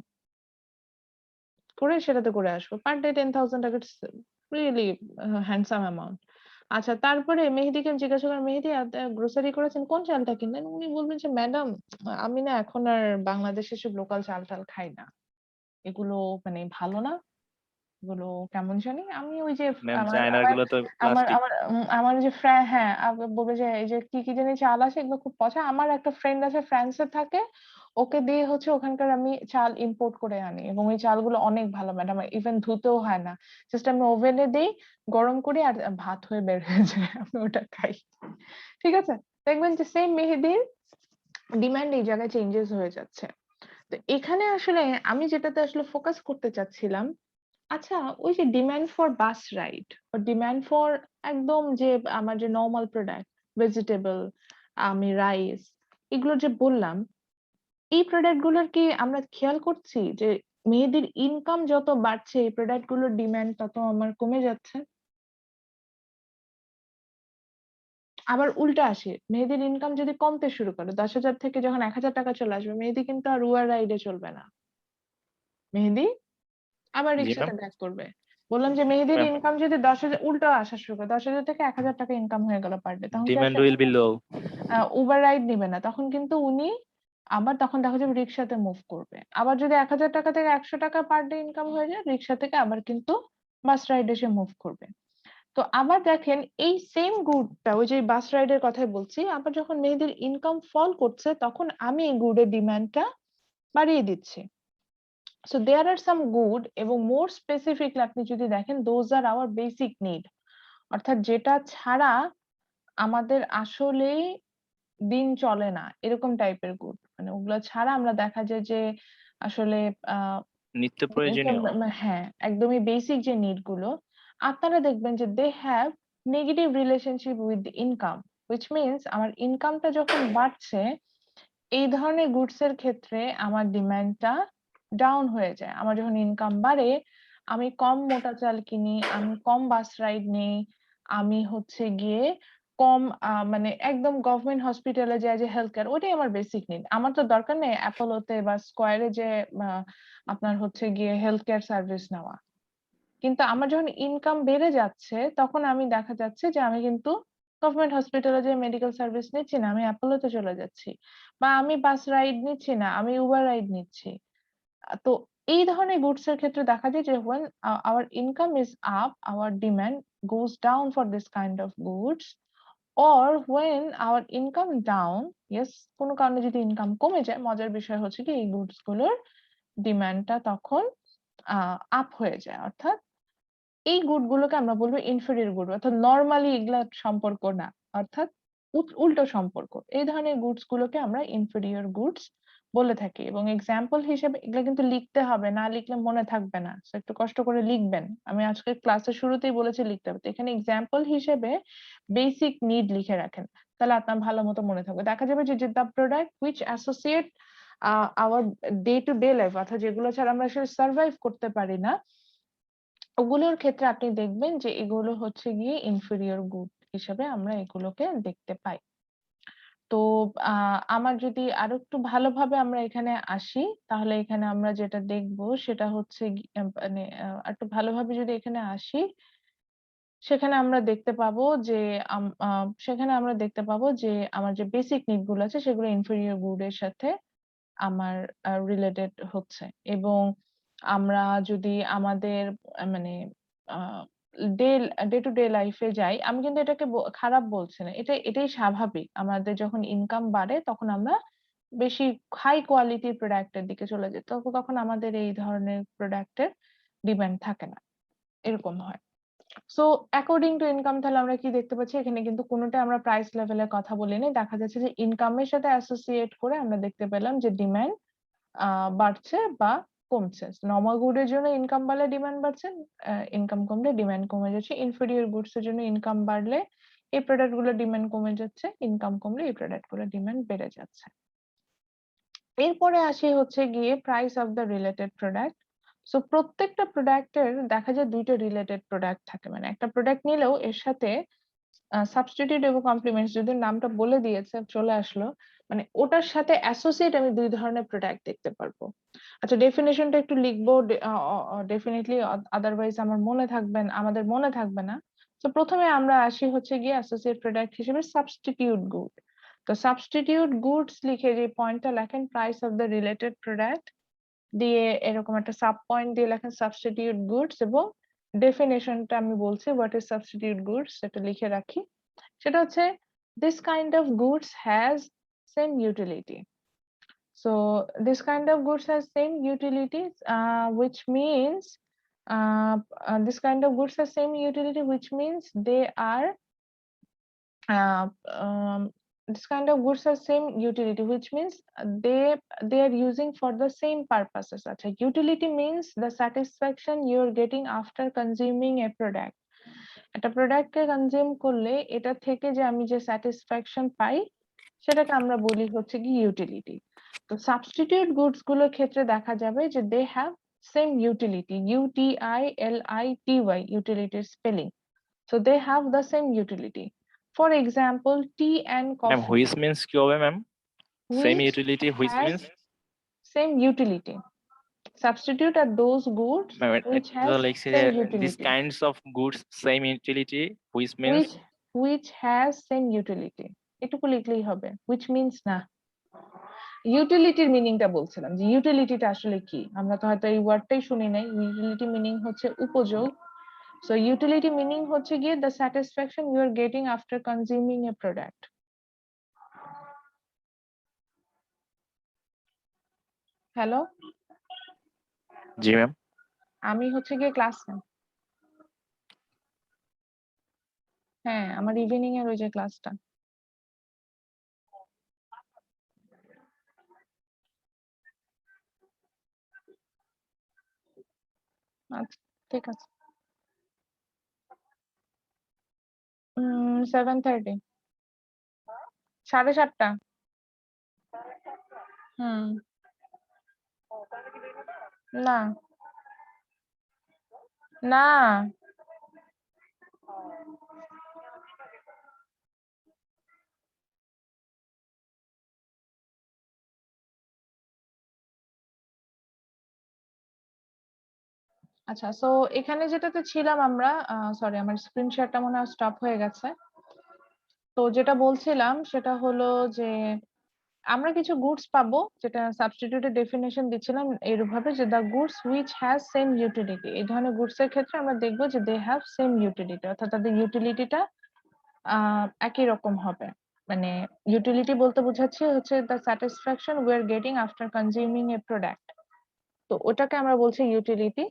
করে সেটাতে করে আসবো। পার ডে 10,000 টাকা, রিয়েলি হ্যান্ডসাম অ্যামাউন্ট। আচ্ছা, তারপরে মেহেদীকে আমি জিজ্ঞাসা করলাম, মেহেদী গ্রোসারি করেছেন, কোন চালটা কিনলেন? উনি বলবেন যে ম্যাডাম, আমি না এখন আর বাংলাদেশের সব লোকাল চাল টাল খাই না, এগুলো মানে ভালো না, এগুলো কেমন জানি। আমি ওই যে ম্যাম আমার চায়নার আমার গুলো তো আমার প্লাস্টিক। আমার আমার যে হ্যাঁ, বলবে যে এই যে কি জানি চাল আছে, এগুলো খুব পচা। আমার একটা ফ্রেন্ড আছে ফ্রান্সে থাকে, ওকে দিয়ে হচ্ছে ওখানকার আমি চাল ইম্পোর্ট করে আনি, এবং ওই চালগুলো অনেক ভালো ম্যাডাম, ইভেন ধুতেও হয় না, জাস্ট আমি ওভেনে দিই, গরম করি, আর ভাত হয়ে বের হয়ে যায়, আমি ওটা খাই। ঠিক আছে, দেখবেন যে সেম মেহেদির ডিমান্ড এই জায়গায় চেঞ্জেস হয়ে যাচ্ছে। তো এখানে আসলে আমি যেটাতে আসলে ফোকাস করতে চাচ্ছিলাম, আচ্ছা, ওই যে ডিমান্ড ফর বাস রাইড বা ডিমান্ড ফর একদম যে আমার যে নরমাল প্রোডাক্ট, ভেজিটেবল, আমি রাইস, এগুলো যে বললাম, এই প্রোডাক্ট গুলোর কি আমরা খেয়াল করছি যে মেয়েদের ইনকাম যত বাড়ছে, এই প্রোডাক্ট গুলোর ডিমান্ড তত আমার কমে যাচ্ছে? আবার উল্টা আসে, মেয়েদের ইনকাম যদি কমতে শুরু করে, 10,000 থেকে যখন 1000 টাকা চলে আসবে, মেহেদী কিন্তু আর উবার রাইডে চলবে না। মেহেদী আবার জি ম্যাম। রিক্সাতে ব্যাক করবে। বললাম যে মেহেদীর ম্যাম ইনকাম যদি 10,000, উল্টো আসা শুরু করে, 10,000 থেকে 1000 টাকা ইনকাম হয়ে গেল পার ডে, তখন কি আর ডিমান্ড সে will be low. Uber ride নিবে না, তখন কিন্তু উনি আবার তখন দেখা যাবে রিক্সাতে মুভ করবে। আবার যদি 1000 টাকা থেকে 100 টাকা পার ডে ইনকাম হয়ে যায়, রিক্সা থেকে আবার কিন্তু বাস রাইডে সে মুভ করবে। তো আবার দেখেন এই সেম গুডটা, ওই যে বাস রাইডের কথাই বলছি, আবার যখন মেয়েদের ইনকাম ফল করছে, তখন আমি এই গুডের ডিমান্ডটা বাড়িয়ে দিচ্ছি। So there R some good, এবং মোর স্পেসিফিকলি আপনি যদি দেখেন, those are our basic need, অর্থাৎ যেটা ছাড়া আমাদের আসলেই দিন চলে না, এরকম টাইপের গুড। মানে ওগুলো ছাড়া আমরা দেখা যায় যে আসলে আহ নিত্য প্রয়োজনীয়। হ্যাঁ, একদমই বেসিক যে নিড গুলো, আপনারা দেখবেন যে they have negative relationship with income, which means আমার ইনকামটা যখন বাড়ছে, এই ধরনের গুডস এর ক্ষেত্রে আমার ডিমান্ডটা ডাউন হয়ে যায়। আমার যখন ইনকাম বাড়ে, আমি কম মোটা চাল কিনি, আমি কম বাস রাইড নেই, আমি হচ্ছে গিয়ে কম মানে একদম গভর্নমেন্ট হসপিটালে যায় যে হেলথ কেয়ার, ওটাই আমার বেসিক নিড। আমার তো দরকার নেই অ্যাপোলোতে বা স্কয়ারে যে আপনার হচ্ছে গিয়ে হেলথ কেয়ার সার্ভিস নেওয়া। কিন্তু আমার যখন ইনকাম বেড়ে যাচ্ছে তখন আমি দেখা যাচ্ছে যে আমি কিন্তু গভর্নমেন্ট হসপিটালে যে মেডিকেল সার্ভিস নিচ্ছি না, আমি অ্যাপোলোতে চলে যাচ্ছি, বা আমি বাস রাইড নিচ্ছি না, আমি উবার রাইড নিচ্ছি। তো এই ধরনের গুডস এর ক্ষেত্রে দেখা যায় যে when our income is up, our demand goes down for this kind of goods, or when our income down, yes, কোনো কারণে যদি ইনকাম কমে যায়, মজার বিষয় হচ্ছে কি এই গুডস গুলোর ডিমান্ডটা তখন আপ হয়ে যায়। অর্থাৎ এই গুড গুলোকে আমরা বলবো ইনফেরিয়র গুড, অর্থাৎ নরমালি এগুলা সম্পর্ক না, অর্থাৎ উল্টো সম্পর্ক। এই ধরনের গুডস গুলোকে আমরা ইনফেরিয়র গুডস বলে থাকি। এবং এক্সাম্পল হিসেবে এগুলা কিন্তু লিখতে হবে, না লিখলে মনে থাকবে না, তো একটু কষ্ট করে লিখবেন। আমি আজকে ক্লাসের শুরুতেই বলেছি লিখতে হবে, তো এখানে এক্সাম্পল হিসেবে বেসিক নিড লিখে রাখেন, তাহলে আপনার ভালো মতো মনে থাকবে। দেখা যাবে যে the product which associate our day to day life, অর্থাৎ যেগুলো ছাড়া আমরা আসলে সার্ভাইভ করতে পারি না, ওগুলোর ক্ষেত্রে আপনি দেখবেন যে এগুলো হচ্ছে গিয়ে ইনফেরিয়র গুড হিসেবে আমরা এগুলোকে দেখতে পাই। তো আমার যদি আরো একটু ভালোভাবে আমরা এখানে আসি, তাহলে এখানে আমরা যেটা দেখবো সেটা হচ্ছে মানে একটু ভালোভাবে যদি এখানে আসি, সেখানে আমরা দেখতে পাবো যে আমার যে বেসিক নিড গুলো আছে সেগুলো ইনফেরিয়র গুড এর সাথে আমার রিলেটেড হচ্ছে। এবং আমরা যদি আমাদের মানে ডে ডে টু ডে লাইফে যাই, আমি কিন্তু এটাকে খারাপ বলছি না, এটাই স্বাভাবিক। আমাদের যখন ইনকাম বাড়ে তখন আমরা বেশি হাই কোয়ালিটির প্রোডাক্টের দিকে চলে যাই, তখন আমাদের এই ধরনের প্রোডাক্টের ডিমান্ড থাকে না, এরকম হয়। সো অ্যাকর্ডিং টু ইনকাম, তাহলে আমরা কি দেখতে পাচ্ছি এখানে কিন্তু কোনোটা আমরা প্রাইস লেভেলের কথা বলিনি, দেখা যাচ্ছে যে ইনকামের সাথে অ্যাসোসিয়েট করে আমরা দেখতে পেলাম যে ডিমান্ড বাড়ছে বা কমছে। নরমাল গুডের জন্য ইনকাম বাড়লে ডিমান্ড বাড়ছে, ইনকাম কমলে ডিমান্ড কমে যাচ্ছে। ইনফেরিয়র গুডস এর জন্য ইনকাম বাড়লে এই প্রোডাক্ট গুলো ডিমান্ড কমে যাচ্ছে, ইনকাম কমলে এই প্রোডাক্ট গুলো ডিমান্ড বেড়ে যাচ্ছে। এরপরে আসি হচ্ছে গিয়ে price of the related product. So প্রত্যেকটা প্রোডাক্টের দেখা যায় দুইটা রিলেটেড প্রোডাক্ট থাকে, মানে একটা প্রোডাক্ট নিলেও এর সাথে সাবস্টিটিউট এবং কমপ্লিমেন্টস, যদি নামটা বলে দিয়েছে চলে আসলো, মানে ওটার সাথে অ্যাসোসিয়েট আমি দুই ধরনের প্রোডাক্ট দেখতে পারবো। আচ্ছা, ডেফিনেশনটা একটু লিখবো ডেফিনেটলি, আদারওয়াইজ আমাদের মনে থাকবে না। তো প্রথমে আমরা আসি হচ্ছে গিয়ে অ্যাসোসিয়েট প্রোডাক্ট হিসেবে সাবস্টিটিউট গুড। তো সাবস্টিটিউট গুডস লিখে যে পয়েন্টটা লেখেন price of the related product দিয়ে এরকম একটা সাব পয়েন্ট দিয়ে লেখেন সাবস্টিটিউট গুডস, এবং ডেফিনেশনটা আমি বলছি হোয়াট ইজ সাবস্টিটিউট গুডস সেটা লিখে রাখি। সেটা হচ্ছে this kind of goods has same utility. So this kind of goods has same utilities, which means this kind of goods has same utility, which means they are uh, um, this kind of goods have same utility, which means they are using for the same purposes. Acha, utility means the satisfaction you're getting after consuming a product. একটা প্রোডাক্টকে consume করলে এটা থেকে যে আমি যে satisfaction পাই সেটাকে আমরা বলি হচ্ছে কি ইউটিলিটি। তো সাবস্টিটিউট গুডস গুলোর ক্ষেত্রে দেখা যাবে যে they have same utility, UTILITY, ইউটিলিটির স্পেলিং। So they have the same utility. For example, tea and ma'am coffee, which means কি হবে ma'am? Same utility which has means? same utility. Substitute are those goods ma'am which এটা has তো লিখছে যে same this utility, kinds of goods same utility which means? which has same utility, এটুকু লিখলেই হবে, which means না। ইউটিলিটির মিনিংটা বলছিলাম যে ইউটিলিটিটা আসলে কি, আমরা তো হয়তো এই ওয়ার্ডটাই শুনি নাই। ইউটিলিটি মিনিং হচ্ছে উপযোগ। সো ইউটিলিটি মিনিং হচ্ছে গিয়ে the satisfaction you are getting after consuming a product. Hello, জি ম্যাম। আমি হচ্ছে গিয়ে ক্লাস নেই। হ্যাঁ, আমার ইভিনিং এর ওই যে ক্লাসটা। আচ্ছা, ঠিক আছে। 7:30, 7:30। হুম, না না, আচ্ছা, সো এখানে যেটাতে ছিলাম আমরা, সরি আমার স্ক্রিন শেয়ারটা মনে হয় স্টপ হয়ে গেছে। তো যেটা বলছিলাম সেটা হলো যে আমরা কিছু গুডস পাবো, যেটা সাবস্টিটিউটের ডেফিনেশন দিচ্ছিলাম এরভাবে যে the goods which has same utility. এই ধরনের গুডস এর ক্ষেত্রে আমরা দেখবো যে দে হ্যাভ সেম ইউটিলিটি, অর্থাৎ তাদের ইউটিলিটিটা একই রকম হবে। মানে ইউটিলিটি বলতে বোঝাচ্ছি হচ্ছে the satisfaction we are getting after consuming a product, তো ওটাকে আমরা বলছি ইউটিলিটি।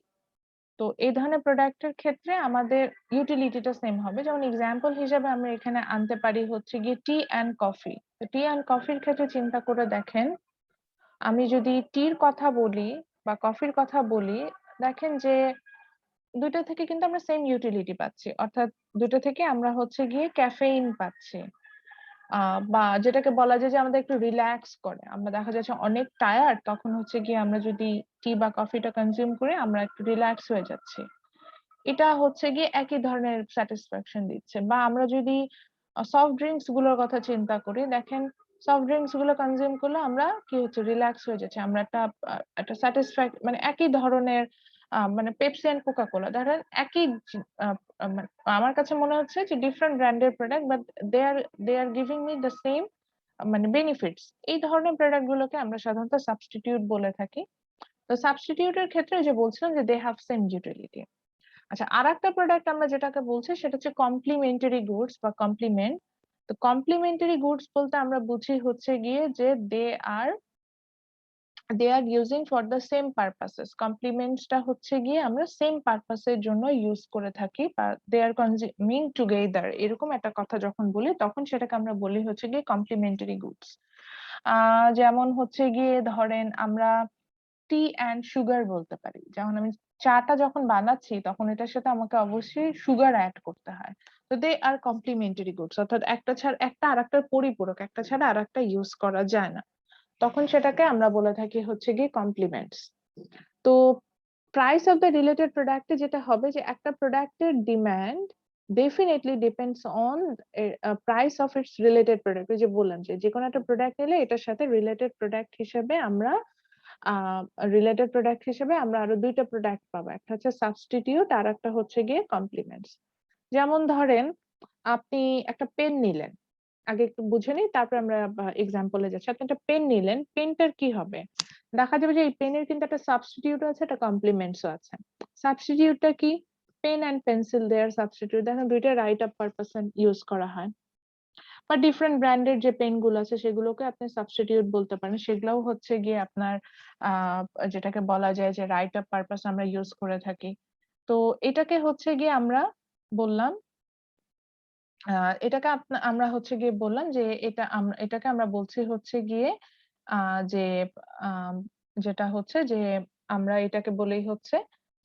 তো এই ধরনের প্রোডাক্টের ক্ষেত্রে আমাদের ইউটিলিটিটা সেম হবে। যেমন এক্সাম্পল হিসেবে আমরা এখানে আনতে পারি হচ্ছে গিয়ে টি অ্যান্ড কফি। টি অ্যান্ড কফির ক্ষেত্রে চিন্তা করে দেখেন, আমি যদি টির কথা বলি বা কফির কথা বলি, দেখেন যে দুইটা থেকে কিন্তু আমরা সেম ইউটিলিটি পাচ্ছি, অর্থাৎ দুটো থেকে আমরা হচ্ছে গিয়ে ক্যাফেইন পাচ্ছি, বা যেটাকে বলা যায় যে আমাদের একটু রিল্যাক্স করে। আমরা দেখা যাচ্ছে অনেক টায়ার্ড, তখন হচ্ছে গিয়ে আমরা যদি টি বা কফিটা কনজিউম করি আমরা একটু রিল্যাক্স হয়ে যাচ্ছি, এটা হচ্ছে গিয়ে একই ধরনের স্যাটিসফ্যাকশন দিচ্ছে। বা আমরা যদি সফট ড্রিঙ্কস গুলোর কথা চিন্তা করি, দেখেন সফট ড্রিঙ্কস গুলো কনজিউম করলে আমরা কি হচ্ছে, রিল্যাক্স হয়ে যাচ্ছে, আমরা একটা মানে একই ধরনের, মানে পেপসি এন্ড কোকা কোলা ধরেন একই মানে আমার কাছে মনে হচ্ছে যে ডিফারেন্ট ব্র্যান্ডের product, but they are giving me the same মানে বেনিফিটস। এই ধরনের প্রোডাক্ট গুলোকে আমরা সাধারণত সাবস্টিটিউট বলে থাকি। তো সাবস্টিটিউটের ক্ষেত্রে যে বলছিলাম যে দে হ্যাভ সেম ইউটিলিটি। আচ্ছা, আরেকটা প্রোডাক্ট আমরা যেটাকে বলছি সেটা হচ্ছে কমপ্লিমেন্টারি গুডস বা কমপ্লিমেন্ট। তো কমপ্লিমেন্টারি গুডস বলতে আমরা বুঝি হচ্ছে গিয়ে যে they are using for the same purposes. কমপ্লিমেন্টসটা হচ্ছে গিয়ে আমরা সেম পারপাসের জন্য ইউজ করে থাকি, বা দে আর কনজিউমিং টুগেদার, এরকম একটা কথা যখন বলি তখন সেটাকে আমরা বলি হচ্ছে গিয়ে কমপ্লিমেন্টারি গুডস। যেমন হচ্ছে গিয়ে ধরেন আমরা টি অ্যান্ড সুগার বলতে পারি। যেমন আমি চাটা যখন বানাচ্ছি তখন এটার সাথে আমাকে অবশ্যই সুগার অ্যাড করতে হয়। তো দে আর কমপ্লিমেন্টারি গুডস, অর্থাৎ একটা ছাড়া একটা আরেকটার পরিপূরক, একটা ছাড়া আরেকটা ইউজ করা যায় না, তখন সেটাকে আমরা বলে থাকি হচ্ছে গিয়ে কমপ্লিমেন্টস। তো প্রাইস অফ দ্য রিলেটেড প্রোডাক্টে যেটা হবে যে একটা প্রোডাক্টের demand definitely depends on price of its related product. যে বললাম যে কোনো একটা প্রোডাক্ট নিলে এটার সাথে রিলেটেড প্রোডাক্ট হিসেবে আমরা আরো দুইটা প্রোডাক্ট পাবো, একটা হচ্ছে সাবস্টিটিউট আর একটা হচ্ছে গিয়ে কমপ্লিমেন্টস। যেমন ধরেন আপনি একটা পেন নিলেন, আগে একটু বুঝে নিই তারপর আমরা এক্সাম্পলে যাচ্ছি। আপনি একটা পেন নিলেন, পেনটার কি হবে, দেখা যাবে যে এই পেনের কিন্তু একটা সাবস্টিটিউট আছে, একটা কমপ্লিমেন্টসও আছে। সাবস্টিটিউটটা কি, pen and pencil their substitute, দেখেন দুইটা রাইট আপ পারপাস ইউজ করা হয়। বা ডিফারেন্ট ব্র্যান্ডের যে পেন গুলো আছে সেগুলোকে আপনি সাবস্টিটিউট বলতে পারেন, সেগুলোও হচ্ছে গিয়ে আপনার যেটাকে বলা যায় যে রাইট আপ পারপাস আমরা ইউজ করে থাকি। তো এটাকে হচ্ছে গিয়ে আমরা বললাম, এটাকে আমরা হচ্ছে গিয়ে বললাম যে এটাকে আমরা বলছি হচ্ছে গিয়ে যে যেটা হচ্ছে যে আমরা এটাকে বলেই হচ্ছে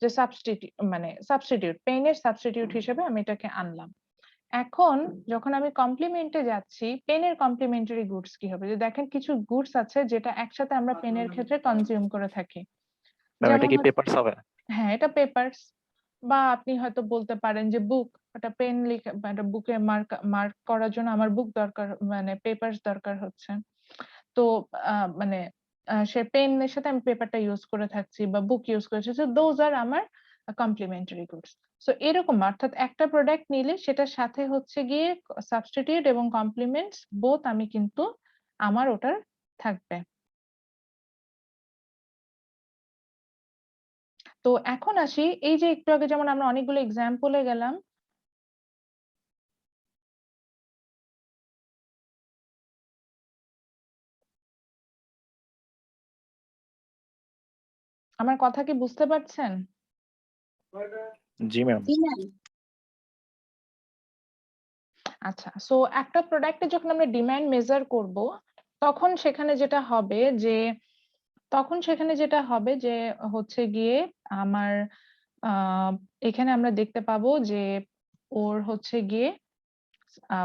যে সাবস্টিটিউট, পেনের সাবস্টিটিউট হিসেবে আমি এটাকে আনলাম। এখন যখন আমি কমপ্লিমেন্টে যাচ্ছি, পেনের কমপ্লিমেন্টারি গুডস কি হবে, যে দেখেন কিছু গুডস আছে যেটা একসাথে আমরা পেনের ক্ষেত্রে কনজিউম করে থাকি। ম্যাম এটা যেমন কি পেপারস হবে? হ্যাঁ, এটা পেপারস, বা আপনি হয়তো বলতে পারেন যে বুক, একটা পেন লিখে বা একটা বুকে মার্ক করার জন্য আমার বুক দরকার, মানে পেপারস দরকার হচ্ছে। তো মানে সে পেনের সাথে আমি পেপারটা ইউজ করে থাকছি বা বুক ইউজ করেছি, সো দোজ আর আমার কমপ্লিমেন্টারি গুডস। সো এরকম, অর্থাৎ একটা প্রোডাক্ট নিলে সেটার সাথে হচ্ছে গিয়ে সাবস্টিটিউট এবং কমপ্লিমেন্টস বোথ আমি কিন্তু আমার ওটার থাকবে। তো এখন আসি, এই যে একটু আগে যেমন আমরা অনেকগুলো এক্সাম্পলে গেলাম, আমার কথা কি বুঝতে পারছেন? জি ম্যাম। আচ্ছা, সো একটা প্রোডাক্টে যখন আমরা ডিমান্ড মেজার করব তখন সেখানে যেটা হবে যে হচ্ছে গিয়ে আমার এখানে আমরা দেখতে পাবো যে ওর হচ্ছে গিয়ে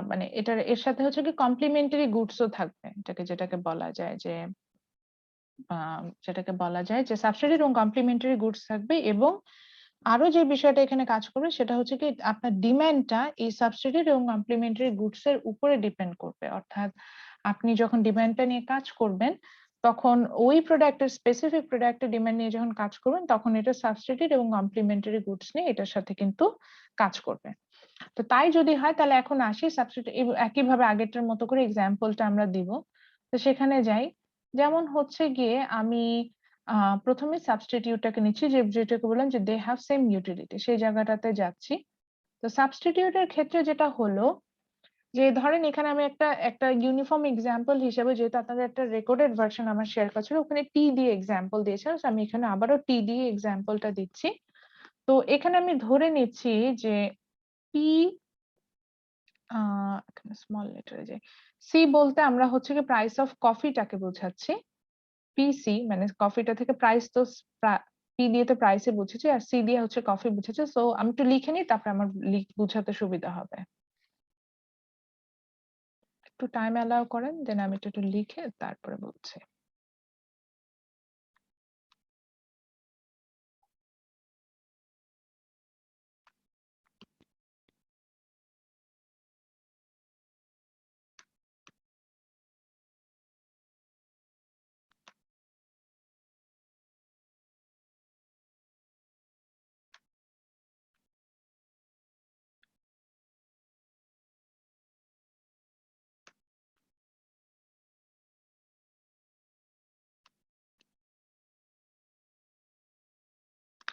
মানে এর সাথে হচ্ছে কি কমপ্লিমেন্টারি গুডসও থাকবে, যেটাকে বলা যায় যে সাবস্টিটিউট এবং কমপ্লিমেন্টারি গুডস থাকবে, এবং আরো যে বিষয়টা এখানে কাজ করবে সেটা হচ্ছে কি আপনার ডিমান্ডটা এই সাবস্টিটিউট এবং কমপ্লিমেন্টারি গুডস এর উপরে ডিপেন্ড করবে। অর্থাৎ আপনি যখন ডিমান্ডটা নিয়ে কাজ করবেন তখন ওই প্রোডাক্টের স্পেসিফিক প্রোডাক্টের ডিমান্ড নিয়ে যখন কাজ করবেন তখন এটা সাবস্টিটিউট এবং কমপ্লিমেন্টারি গুডস নিয়ে এটার সাথে কিন্তু কাজ করবে। তো তাই যদি হয় তাহলে এখন আসি সাবস্টিটিউট একইভাবে আগেরটার মতো করে এক্সাম্পলটা আমরা দিব। তো সেখানে যাই, যেমন হচ্ছে গিয়ে আমি প্রথমে সাবস্টিটিউটটাকে নিচ্ছি যেটাকে বললাম যে দে হ্যাভ সেম ইউটিলিটি, সেই জায়গাটাতে যাচ্ছি। তো সাবস্টিটিউটের ক্ষেত্রে যেটা হলো যে ধরেন এখানে আমি একটা ইউনিফর্ম এক্সাম্পল হিসেবে, যেহেতু আপনাদের একটা রেকর্ডেড ভার্সন আমার শেয়ার করা ছিল ওখানে টি দিয়ে এক্সাম্পল দিয়েছিলাম, আমি এখানে আবারও টি দিয়ে এক্সাম্পলটা দিচ্ছি। তো এখানে আমি ধরে নিচ্ছি যে পি এখানে স্মল লেটারে যে সি বলতে আমরা হচ্ছে কি প্রাইস অফ কফিটাকে বোঝাচ্ছি। পিসি মানে কফিটা থেকে প্রাইস, তো পি দিয়ে তো প্রাইসে বুঝেছি আর সি দিয়ে হচ্ছে কফি বুঝেছে। সো আমি একটু লিখে নিই, তারপরে আমার বুঝাতে সুবিধা হবে। একটু টাইম অ্যালাউ করেন, দেন আমি একটু লিখে তারপরে বলছি।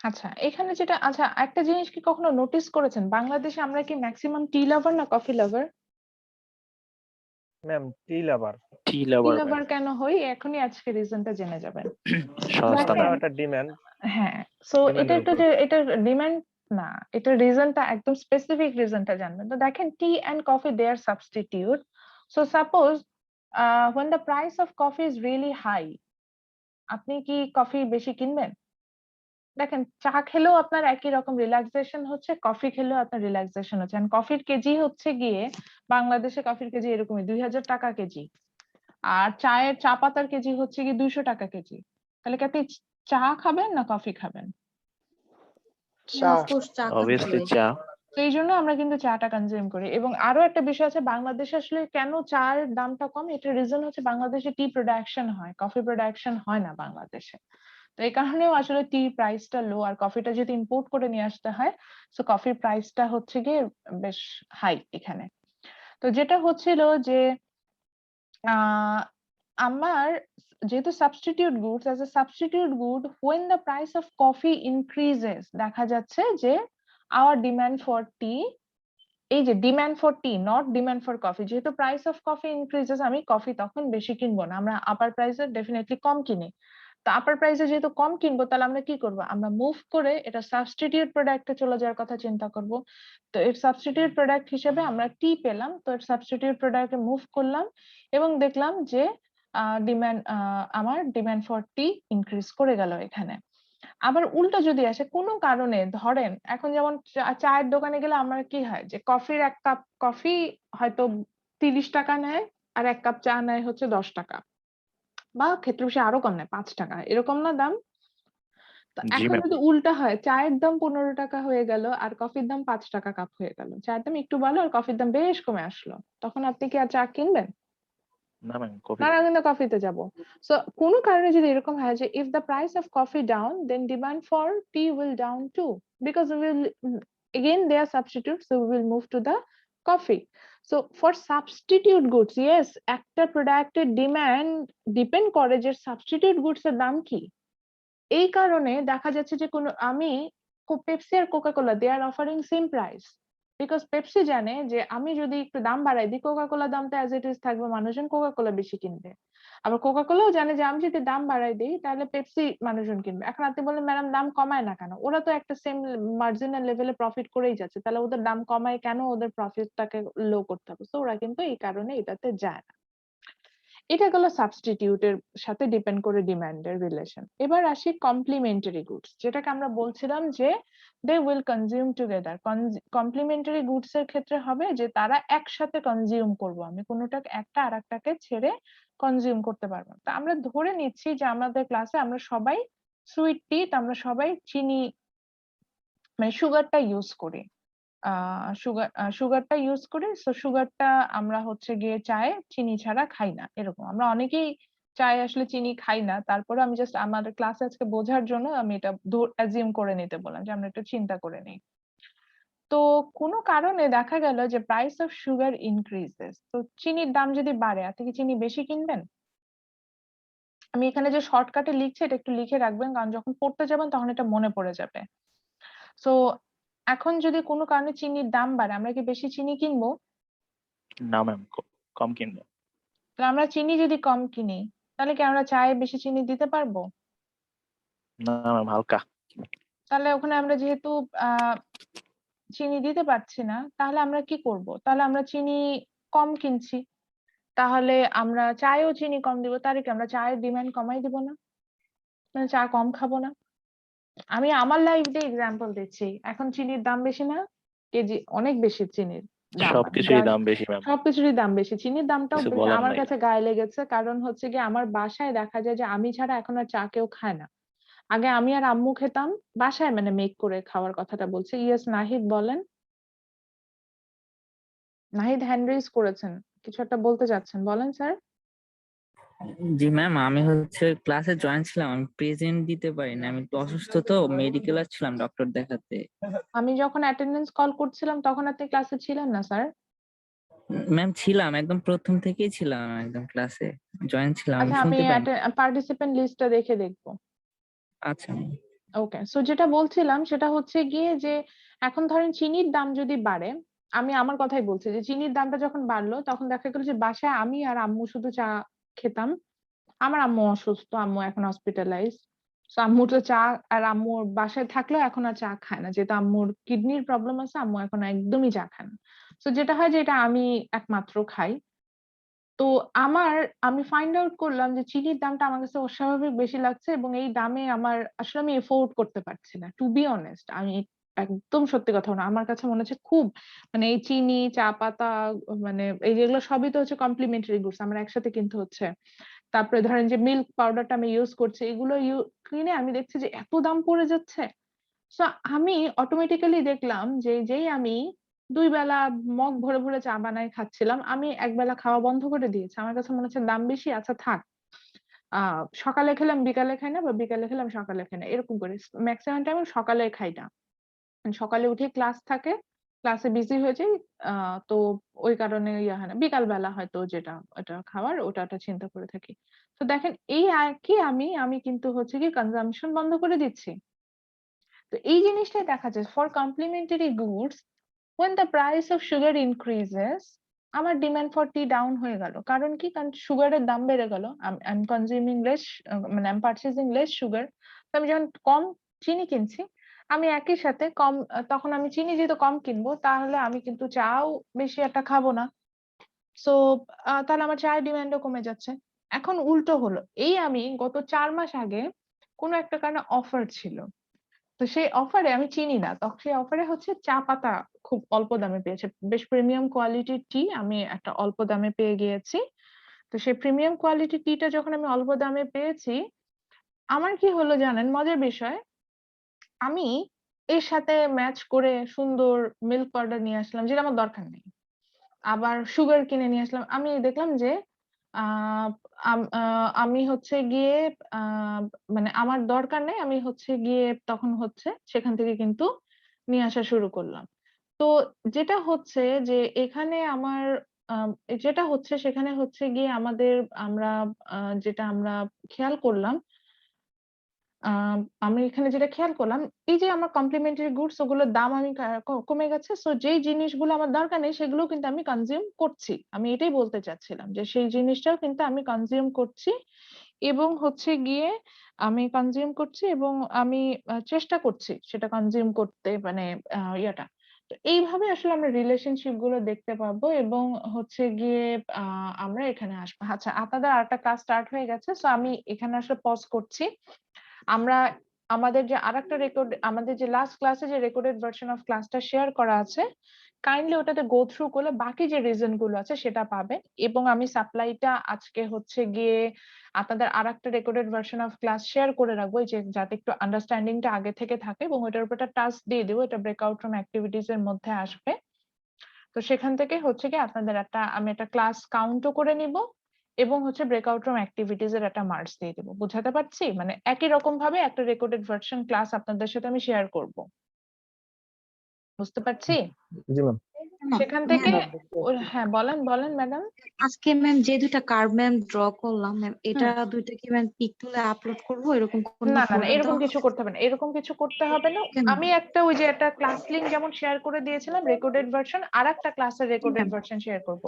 আচ্ছা এখানে যেটা, আচ্ছা একটা জিনিস কি কখনো নোটিস করেছেন, বাংলাদেশে আমরা কি ম্যাক্সিমাম টি লাভার না কফি লাভার? ম্যাম টি লাভার। টি টি লাভার লাভার কেন হই এখনই আজকে রিজনটা জেনে যাবেন। সস্তা দেখেন, ম্যাম। একটা ডিমান্ড হ্যাঁ, সো এটা ডিমান্ডের একটু উপর। যে এটা ডিমান্ড না, এটা রিজনটা একদম স্পেসিফিক রিজনটা জানবেন। তো দেখেন tea and coffee they are substitute. So suppose when the price of coffee is really high, আপনি কি কফি বেশি কিনবেন? দেখেন চা খেলেও আপনার একই রকম রিল্যাক্সেশন হচ্ছে, কফি খেলেও আপনার রিল্যাক্সেশন হচ্ছে। and কফির কেজি হচ্ছে গিয়ে বাংলাদেশে কফির কেজি এরকমই 2000 টাকা কেজি, আর চায়ের চা পাতার কেজি হচ্ছে গিয়ে 200 টাকা কেজি। তাহলে কি আপনি চা খাবেন না কফি খাবেন? চা। অফকোর্স চা খাতে অবভিয়াসলি হবে। চা। তো এই জন্য আমরা কিন্তু চাটা কনজিউম করি। এবং আরো একটা বিষয় আছে, বাংলাদেশে আসলে কেন চার দামটা কম, এটার রিজন হচ্ছে বাংলাদেশে টি প্রোডাকশন হয়, কফি প্রোডাকশন হয় না বাংলাদেশে। তো এই কারণেও আসলে টি প্রাইসটা লো, আর কফিটা যদি ইম্পোর্ট করে নিয়ে আসতে হয় তো কফির প্রাইসটা হচ্ছে গিয়ে বেশ হাই এখানে। তো যেটা হচ্ছিল যে আহ আমার যেহেতু substitute goods, as a substitute good when the price of coffee increases, দেখা যাচ্ছে যে our demand for tea, এই যে demand for T not demand for coffee, যেহেতু প্রাইস অফ কফি ইনক্রিজেস আমি কফি তখন বেশি কিনবো না, আমরা আপার প্রাইসে ডেফিনেটলি কম কিনি। তো আপার প্রাইসে যেহেতু কম কিনবো তাহলে আমরা কি করব, আমরা মুভ করে এটা সাবস্টিটিউট প্রোডাক্টে চলে যাওয়ার কথা চিন্তা করব। তো এর সাবস্টিটিউট প্রোডাক্ট হিসেবে আমরা টি পেলাম, তো এর সাবস্টিটিউট প্রোডাক্টে মুভ করলাম এবং দেখলাম যে ডিমান্ড আমার ডিমান্ড ফর টি ইনক্রিজ করে গেল এখানে। আবার উল্টো যদি আসে কোনো কারণে, ধরেন এখন যেমন চায়ের দোকানে গেলে আমার কি হয় যে কফির এক কাপ কফি হয়তো 30 টাকা নেয় আর এক কাপ চা নেয় হচ্ছে 10 টাকা, বা ক্ষেত্র বিশেষে আরো কম নেয় 5 টাকা, এরকম না দাম? তো জি এখন ম্যাম। যদি উল্টা হয়, চায়ের দাম 15 টাকা হয়ে গেল আর কফির দাম 5 টাকা কাপ হয়ে গেল, চায়ের দাম একটু বাড়লো আর কফির দাম বেশ কমে আসলো, তখন আপনি কি আর চা কিনবেন? না ম্যাম কফি। না, কিন্তু কফিতে যাব। সো কোনো কারণে যদি এরকম হয় যে if the price of coffee down, then demand for tea will down too, because we will again they are substitutes, so we will move to the coffee. So for substitute goods, yes, একটা প্রোডাক্টের demand depend করে যে substitute goods এর দাম কি। এই কারণে দেখা যাচ্ছে যে কোনো আমি পেপসি আর Coca Cola they are offering same price, because Pepsi জানে যে আমি যদি একটু দাম বাড়াই দিই কোকা কোলা দামটা অ্যাজ ইট ইজ থাকবে, মানুষজন কোকা কোলা বেশি কিনবে। আবার কোকা কোলাও জানে যে আমি যদি দাম বাড়াই দিই তাহলে পেপসি মানুষজন কিনবে। এখন আপনি বললেন ম্যাডাম দাম কমায় না কেন, ওরা তো একটা সেম মার্জিনাল লেভেলে প্রফিট করেই যাচ্ছে, তাহলে ওদের দাম কমায় কেন, ওদের প্রফিটটাকে লো করতে হবে? তো ওরা কিন্তু এই কারণে এটাতে যায় না। এটা গেল সাবস্টিটিউটের সাথে ডিপেন্ড করে ডিমান্ডের রিলেশন। এবার আসি কমপ্লিমেন্টারি গুডস, যেটাকে আমরা বলছিলাম যে they will consume together. Complementary goods এর ক্ষেত্রে হবে যে তারা একসাথে কনজিউম করব, আমি কোনোটা একটা আর একটাকে ছেড়ে কনজিউম করতে পারবো। তা আমরা ধরে নিচ্ছি যে আমাদের ক্লাসে আমরা সবাই সুইট টি, আমরা সবাই চিনি মানে সুগারটা ইউজ করি। সুগারটা ইউজ করি। সো সুগারটা আমরা হচ্ছে গিয়ে চায়ে চিনি ছাড়া খাই না। এরকম। আমরা অনেকেই চায়ে আসলে চিনি খাই না। তারপরেও আমি জাস্ট আমাদের ক্লাসে আজকে বোঝার জন্য আমি এটা অ্যাজিউম করে নিতে বললাম যে আমরা একটু চিন্তা করে নিই। তো কোনো কারণে দেখা গেল যে প্রাইস অফ সুগার ইনক্রিজেস। তো চিনির দাম যদি বাড়ে, আপনি কি চিনি বেশি কিনবেন? আমি এখানে যে শর্টকাটে লিখছি এটা একটু লিখে রাখবেন, কারণ যখন পড়তে যাবেন তখন এটা মনে পড়ে যাবে। সো এখন যদি কোনো কারণে চিনির দাম বাড়ে, আমরা কি বেশি চিনি কিনবো? না ম্যাম, কম কিনবো। তো আমরা চিনি যদি কম কিনি, তাহলে কি আমরা চায়ে বেশি চিনি দিতে পারবো? না ম্যাম, হালকা। তাহলে ওখানে আমরা যেহেতু চিনি দিতে পারছি না, তাহলে আমরা কি করব? তাহলে আমরা চিনি কম কিনছি। তাহলে আমরা চায়েও চিনি কম দিব। তাহলে কি আমরা চায়ের ডিমান্ড কমাই দিব না? মানে চা কম খাবো না? আমি আমার লাইফ দিয়ে এক্সাম্পল দিচ্ছি। এখন চিনির দাম বেশি না? কেজি অনেক বেশি চিনির দাম। সবকিছুরই দাম বেশি ম্যাম, সবকিছুরই দাম বেশি। চিনির দামটাও কিছু বেশি। বলার আমার নাই। কাছে গায়ে লেগেছে। কারণ হচ্ছে গিয়ে আমার বাসায় দেখা যায় যে আমি ছাড়া এখন আর চা কেউ খায় না। আগে আমি আর আম্মু খেতাম। বাসায় মানে মেক করে খাওয়ার কথাটা বলছি। ইয়েস নাহিদ বলেন। নাহিদ হ্যান্ড রেইজ করেছেন। কিছু একটা বলতে চাচ্ছেন। বলেন স্যার। জি ম্যাম, আমি ক্লাসে জয়েন ছিলাম, আমি প্রেজেন্ট দিতে পারিনি, আমি একটু অসুস্থ তো, মেডিকেল আসছিলাম ডক্টর দেখাতে। আমি যখন অ্যাটেন্ডেন্স কল করছিলাম তখন আপনি ক্লাসে ছিলেন না স্যার? ম্যাম ছিলাম, একদম প্রথম থেকেই ছিলাম, একদম ক্লাসে জয়েন ছিলাম, আমি আচ্ছা, আমি শুনতে পাইনি। পার্টিসিপেন্ট লিস্টটা দেখে দেখবো। আচ্ছা ma'am। ওকে, সো যেটা বলছিলাম সেটা হচ্ছে গিয়ে যে এখন ধরেন চিনির দাম যদি বাড়ে, আমি আমার কথাই বলছি যে চিনির দামটা যখন বাড়লো তখন দেখা গেল যে বাসায় আমি আর আম্মু শুধু চা খেতাম। আমার আম্মু অসুস্থ, আম্মু এখন হসপিটালাইজ। তো আম্মু তো চা আর আম্মুর বাসায় থাকলেও এখন আর চা খায় না, যেহেতু আম্মুর কিডনির প্রবলেম আছে। আম্মু এখন একদমই চা খায় না। তো যেটা হয় যে এটা আমি একমাত্র খাই। তো আমি ফাইন্ড আউট করলাম যে চিনির দামটা আমার কাছে অস্বাভাবিক বেশি লাগছে এবং এই দামে আসলে আমি এফোর্ড করতে পারছি না। টু বি অনেস্ট, আমি একদম সত্যি কথা না, আমার কাছে মনে হচ্ছে খুব মানে এই চিনি, চা পাতা, মানে এই যেগুলো সবই তো হচ্ছে কমপ্লিমেন্টারি গুডস, আমার একসাথে কিনতে হচ্ছে। তারপরে ধরেন যে মিল্ক পাউডারটা আমি ইউজ করছি, এগুলো কিনে আমি দেখছি যে এত দাম পড়ে যাচ্ছে। সো আমি অটোমেটিক্যালি দেখলাম যে যেই আমি ২ বেলা মগ ভরে ভরে চা বানায় খাচ্ছিলাম, আমি একবেলা খাওয়া বন্ধ করে দিয়েছি। আমার কাছে মনে হচ্ছে দাম বেশি, আচ্ছা থাক। সকালে খেলাম বিকালে খাই না, বা বিকালে খেলাম সকালে খাই না, এরকম করে। মেক্সিমাম টাইম সকালে খাই না। সকালে উঠে ক্লাস থাকে, ক্লাসে বিজি হয়ে যাই। তো ওই কারণে ইয়া হয় না। বিকাল বেলা হয়তো যেটা ওটা খাওয়ার ওটা চিন্তা করে থাকি। তো দেখেন এই একই আমি কিন্তু হচ্ছে কি কনজাম্পশন বন্ধ করে দিচ্ছি। তো এই জিনিসটাই দেখা যায় for complementary goods when the price of sugar increases, আমার ডিমান্ড ফর টি ডাউন হয়ে গেল। কারণ কি? কারণ সুগারের দাম বেড়ে গেল। I'm consuming less, মানে I'm purchasing less sugar. তো আমি যখন কম চিনি কিনছি, আমি একই সাথে তখন আমি চিনি যেহেতু কম কিনবো, তাহলে আমি কিন্তু চাও বেশি একটা খাবো না। সো তাহলে আমার চায়ের ডিমান্ডও কমে যাচ্ছে। এখন উল্টো হলো। আমি গত ৪ মাস আগে কোনো একটা কারণে অফার ছিল। তো সেই অফারে আমি চিনি না। সেই অফারে হচ্ছে চা পাতা খুব অল্প দামে পেয়েছে। বেশ প্রিমিয়াম কোয়ালিটির টি আমি একটা অল্প দামে পেয়ে গিয়েছি। তো সেই প্রিমিয়াম কোয়ালিটির টিটা যখন আমি অল্প দামে পেয়েছি, আমার কি হলো জানেন মজার বিষয়? আমি এর সাথে ম্যাচ করে সুন্দর মিল্ক পাউডার নিয়ে আসলাম, যেটা আমার দরকার নেই। আবার সুগার কিনে নিয়ে আসলাম। আমি দেখলাম যে আ আম আ আমি হচ্ছে গিয়ে আ মানে আমার দরকার নেই। আমি হচ্ছে গিয়ে তখন হচ্ছে সেখান থেকে কিন্তু নিয়ে আসা শুরু করলাম। তো যেটা হচ্ছে যে এখানে আমার যেটা হচ্ছে সেখানে হচ্ছে গিয়ে আমরা আ যেটা আমরা খেয়াল করলাম, আমি এখানে যেটা খেয়াল করলাম, এই যে আমার কমপ্লিমেন্টারি গুডস ওগুলোর দাম আমি কমে গেছে। সো যেই জিনিসগুলো আমার দরকার নেই সেগুলোও কিন্তু আমি কনজিউম করছি। আমি এটাই বলতে চাচ্ছিলাম যে সেই জিনিসটাও কিন্তু আমি কনজিউম করছি এবং হচ্ছে গিয়ে আমি কনজিউম করছি এবং আমি চেষ্টা করছি সেটা কনজিউম করতে, মানে ইয়াটা। তো এইভাবে আসলে আমরা রিলেশনশিপ গুলো দেখতে পাবো এবং হচ্ছে গিয়ে আমরা এখানে আসবো। আচ্ছা, আপনাদের আরেকটা ক্লাস স্টার্ট হয়ে গেছে। সো আমি এখানে আসলে পজ করছি। আমরা আমাদের যে লাস্ট ক্লাসে যে রেকর্ডেড ভার্সন অফ ক্লাসটা শেয়ার করা আছে, কাইন্ডলি ওটাতে গো থ্রু করলে বাকি যে রিজন গুলো আছে সেটা পাবেন। এবং আমি সাপ্লাইটা আজকে হচ্ছে গিয়ে আপনাদের আরেকটা recorded version of class share করে রাখবো, যে যাতে একটু আন্ডারস্ট্যান্ডিংটা আগে থেকে থাকে, এবং ওটার উপর একটা টাস্ক দিয়ে দেবো, এটা ব্রেকআউট রুম অ্যাক্টিভিটিস এর মধ্যে আসবে। তো সেখান থেকে হচ্ছে কি আপনাদের আমি একটা ক্লাস কাউন্টও করে নিব, এবং হচ্ছে ব্রেকআউট রুম অ্যাক্টিভিটিস এর একটা মার্কস দিয়ে দেবো। বুঝাতে পারছি? মানে একই রকম ভাবে একটা রেকর্ডেড ভার্সন ক্লাস আপনাদের সাথে আমি শেয়ার করব। বুঝতে পারছি? জি ম্যাম। সেখান থেকে হ্যাঁ, বলেন বলেন ম্যাডাম। আজকে ম্যাম যে দুইটা কার্ভ ম্যাম ড্র করলাম ম্যাম, এটা দুইটা কি ম্যাম পিক তুলে আপলোড করবো এরকম কোন না না না, ফরম্যাট এরকম কিছু করতে হবে না, এরকম কিছু করতে হবে না। কেন? আমি একটা ওই যে একটা ক্লাস লিংক যেমন শেয়ার করে দিয়েছিলাম রেকর্ডেড ভার্সন, আর একটা ক্লাসের রেকর্ডেড ভার্সন শেয়ার করব।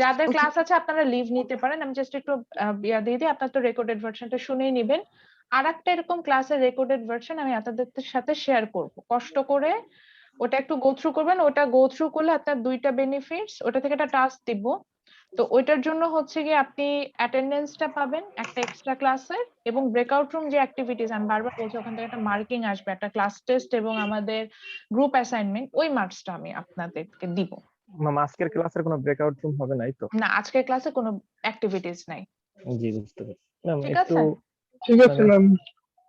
যাদের Okay. ক্লাস আছে আপনারা লিভ নিতে পারেন, আমি জাস্ট একটু ইয়া দিয়ে দিই, আপনার তো রেকর্ডেড ভার্সনটা শুনেই নেবেন। আর একটা এরকম ক্লাসের রেকর্ডেড ভার্সন আমি আপনাদের সাথে শেয়ার করব, কষ্ট করে ওটা একটু গো থ্রু করবেন। ওটা গো থ্রু করলে আপনার দুইটা বেনিফিটস, ওটা থেকে একটা টাস্ক দিব। তো ওইটার জন্য হচ্ছে গিয়ে আপনি অ্যাটেন্ডেন্সটা পাবেন একটা এক্সট্রা ক্লাসের, এবং ব্রেকআউট রুম যে অ্যাক্টিভিটিস আমি বারবার বলছি ওখান থেকে একটা মার্কিং আসবে, একটা ক্লাস টেস্ট এবং আমাদের গ্রুপ অ্যাসাইনমেন্ট, ওই মার্কসটা আমি আপনাদেরকে দিব। ম্যাম আজকের ক্লাসের কোনো ব্রেকআউট রুম হবে নাই তো? না, আজকের ক্লাসে কোনো অ্যাক্টিভিটিস নাই। জি বুঝতে পারছি ম্যাম। ঠিক একটু আছে? ঠিক আছে ম্যাম।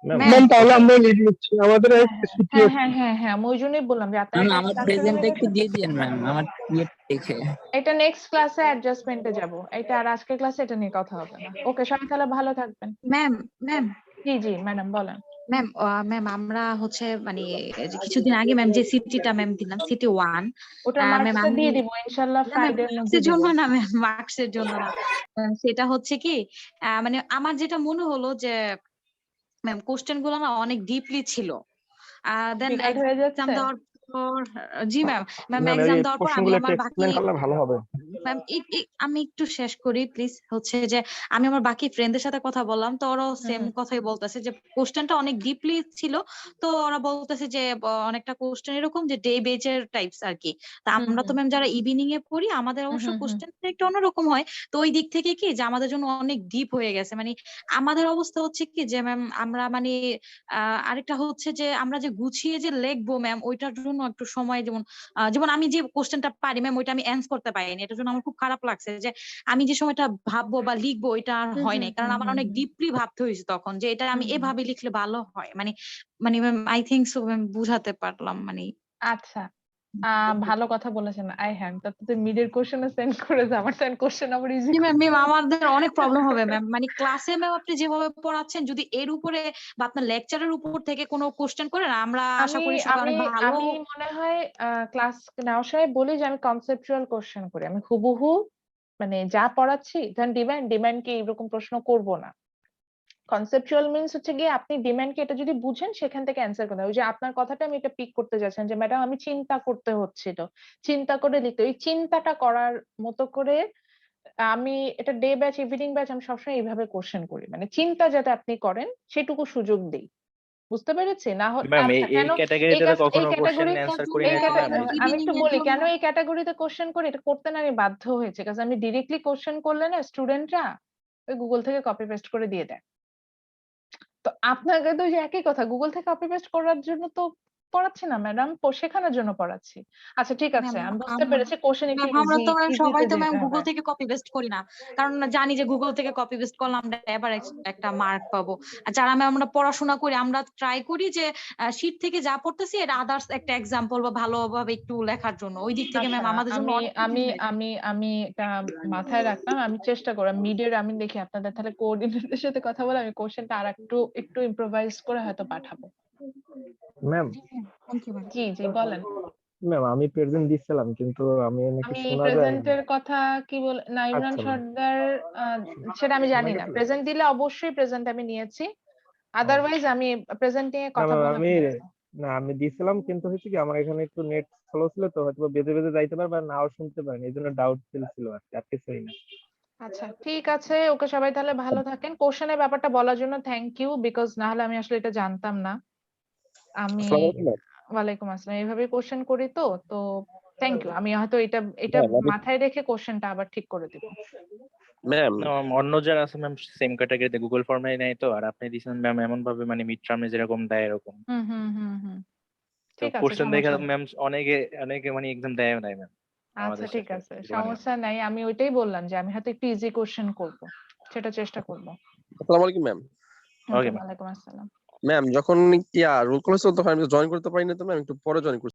ম্যাম ম্যাম তাহলে আমরা লিড নিচ্ছি, আমাদের একটা ছুটি হ্যাঁ আছে। হ্যাঁ হ্যাঁ হ্যাঁ, আমি ওই জন্যই বললাম যে আপনারা ম্যাম আমার প্রেজেন্টটা একটু দিয়ে দিন ম্যাম, আমার ইয়ে দেখে। এটা নেক্সট ক্লাসে অ্যাডজাস্টমেন্টে যাব, এটা আর আজকের ক্লাসে এটা নিয়ে কথা হবে না। ওকে, সবাই তাহলে ভালো থাকবেন। ম্যাম ম্যাম জি জি ম্যাডাম বলেন। ম্যাম ম্যাম আমরা হচ্ছে মানে যে কিছুদিন আগে ম্যাম যে সিটিটা ম্যাম দিলাম সিটি 1 ওটা ম্যাম মার্কসটা দিয়ে দিব ইনশাআল্লাহ ফ্রাইডের মধ্যে মার্কসের দিব। জন্য না ম্যাম, মার্কসের জন্য না ম্যাম, সেটা হচ্ছে কি মানে আমার যেটা মনে হলো যে ম্যাম কোশ্চেন গুলো না অনেক ডিপলি ছিল। দেন Difficult হয়ে যাচ্ছে? এক্সাম দেওয়ার পর জি ম্যাম ম্যাম ম্যাম এক্সাম এই দেওয়ার পর আমি কোশ্চেনগুলো একটু আমার বাকি এক্সপ্লেইন করলে ভালো হবে। ম্যাম আমি একটু শেষ করি প্লিজ। হচ্ছে যে আমি আমার বাকি ফ্রেন্ডদের সাথে কথা বললাম, তো ওরাও সেম কথাই বলতেছে যে কোশ্চেনটা অনেক ডিপলি ছিল। তো ওরা বলতেছে যে অনেকটা কোশ্চেন এরকম যে ডে বেজের টাইপস আর কি। তা আমরা তো ম্যাম যারা ইভিনিং এ পড়ি আমাদের অবশ্য কোশ্চেনটা একটু অন্যরকম হয়। তো ওই দিক থেকে কি যে আমাদের জন্য অনেক ডিপ হয়ে গেছে। মানে আমাদের অবস্থা হচ্ছে কি যে ম্যাম আমরা মানে আরেকটা হচ্ছে যে আমরা যে গুছিয়ে যে লিখবো ম্যাম ওইটার জন্য একটু সময়, যেমন আমি যে কোশ্চেনটা পারি ম্যাম ওইটা আমি অ্যান্সার করতে পারিনি, এটার জন্য আমার খুব খারাপ লাগছে যে আমি যে সময়টা ভাববো বা লিখবো এটা আর হয় নাই, কারণ আমার অনেক ডিপলি ভাবতে হয়েছে তখন যে এটা আমি এভাবে লিখলে ভালো হয়। মানে মানে ma'am I think so ma'am বুঝাতে পারলাম মানে। আচ্ছা, ভালো কথা বলেছেন। আই হ্যাভ তো মিডের কোশ্চেনে সেন্ড করে দাও, আমার সেন্ড কোশ্চেন আবার ইজি। জি ম্যাম ম্যাম আমাদের অনেক প্রবলেম হবে ম্যাম। মানে ক্লাসে ম্যাম আপনি যেভাবে পড়াচ্ছেন যদি এর উপরে বা আপনার লেকচারের উপর থেকে কোনো কোশ্চেন করেন আমরা আশা করি সবাই অনেক ভালো। আমি মনে হয় ক্লাস নেওয়ার সময় বলি যে আমি কনসেপচুয়াল কোশ্চেন করি, আমি হুবহু মানে যা পড়াচ্ছি ধরেন ডিমান্ডকে এরকম প্রশ্ন করব না। কনসেপচুয়াল মিন্স হচ্ছে গিয়ে আপনি ডিমান্ডকে এটা যদি বুঝেন সেখান থেকে অ্যান্সার করতে হবে। ওই যে আপনার কথাটা আমি এটা পিক করতে যাচ্ছেন যে ম্যাডাম আমি চিন্তা করতে হচ্ছিল, চিন্তা করে লিখতে, ওই চিন্তাটা করার মতো করে আমি এটা ডে ব্যাচ ইভিনিং ব্যাচ আমি সবসময় এইভাবে কোশ্চেন করি, মানে চিন্তা যাতে আপনি করেন সেটুকু সুযোগ দেই। বুঝতে পেরেছি? না হলে ম্যাম আচ্ছা এই কেন এই ক্যাটাগরিতে তো কখনো কোশ্চেন ক্যাটাগরি অ্যান্সার করি এই না তো ম্যাম। আমি একটু বলি কেন এই ক্যাটাগরিতে কোশ্চেন করি, এটা করতে না আমি বাধ্য হয়েছে, কারণ আমি ডিরেক্টলি কোশ্চেন করলে না স্টুডেন্টরা ওই গুগল থেকে কপি পেস্ট করে দিয়ে দেয়। তো আপনাকে তো ওই যে একই কথা, গুগল থেকে কপি পেস্ট করার জন্য তো পড়াচ্ছি না ম্যাডাম, শেখানোর জন্য পড়াচ্ছি। আচ্ছা ঠিক আছে, আমি বুঝতে পেরেছি কোশ্চেন একটু আমরা তো ম্যাম সবাই তো ম্যাম ইজিতে গুগল থেকে কপি পেস্ট করি না, কারণ জানি যে গুগল থেকে কপি পেস্ট করলে আমরা এবার একটা মার্ক পাবো। আর যারা ম্যাম আমরা পড়াশোনা করি আমরা ট্রাই করি যে শীট থেকে যা পড়তেছি এটা আদার্স একটা এক্সাম্পল বা ভালোভাবে একটু লেখার জন্য, ওই দিক থেকে ম্যাম আমাদের জন্য অনেক আমি আমি আমি এটা মাথায় রাখলাম, আমি চেষ্টা করি মিডিয়ার আমি দেখি আপনাদের তাহলে কোঅর্ডিনেটরের সাথে কথা বলে আমি কোশ্চেনটা আর একটু ইম্প্রোভাইজ করে হয়তো পাঠাবো। ম্যাম জি জি বলেন। ম্যাম আমি প্রেজেন্ট দিছিলাম কিন্তু আমি নাকি আমি শোনা যায় প্রেজেন্টের কথা কি বল না ইমরান আচ্ছা, সর্দার সেটা আমি জানি না। প্রেজেন্ট দিলে অবশ্যই প্রেজেন্ট আমি নিয়েছি, আদারওয়াইজ আমি প্রেজেন্ট নিয়ে কথা বলা আমি না আমি দিছিলাম কিন্তু হচ্ছে কি আমার এখানে একটু নেট স্লো ছিল তো হয়তো বেজে বেজে যাইতে পারবে আর নাও শুনতে পারেন এই জন্য ডাউট ছিল আর কি, আর কিছুই না। আচ্ছা ঠিক আছে, ওকে সবাই তাহলে ভালো থাকেন। কোশ্চেনের ব্যাপারটা বলার জন্য থ্যাংক ইউ, বিকজ না হলে আমি আসলে এটা জানতাম না। আমি ওয়ালাইকুম আসসালাম, এইভাবে কোশ্চেন করি তো তো থ্যাংক ইউ। আমি হয়তো এটা মাথায় রেখে কোশ্চেনটা আবার ঠিক করে দিব। ম্যাম অন্য যারা আছে ম্যাম সেম ক্যাটাগরিতে গুগল ফর্মে নেয় তো, আর আপনি দিছেন ম্যাম এমন ভাবে মানে মিড টার্মে যেরকম দেয় এরকম। হুম হুম হুম হুম তো ঠিক আছে, কোশ্চেন দেখে সমস্যা নেই। ম্যাম অনেকে মানে এক্সাম দেয় নাই ম্যাম আচ্ছা আমাদের ঠিক সাথে আছে, মানে সমস্যা নাই। আমি ওইটাই বললাম যে আমি হয়তো একটু ইজি কোশ্চেন করব। সেটা চেষ্টা করব। আসসালামু আলাইকুম ম্যাম। ওকে ম্যাম ওয়ালাইকুম আসসালাম। ম্যাম যখন রোল কল হয়েছিল তখন আমি জয়েন করতে পারিনি, তো ম্যাম একটু পরে জয়েন করছি।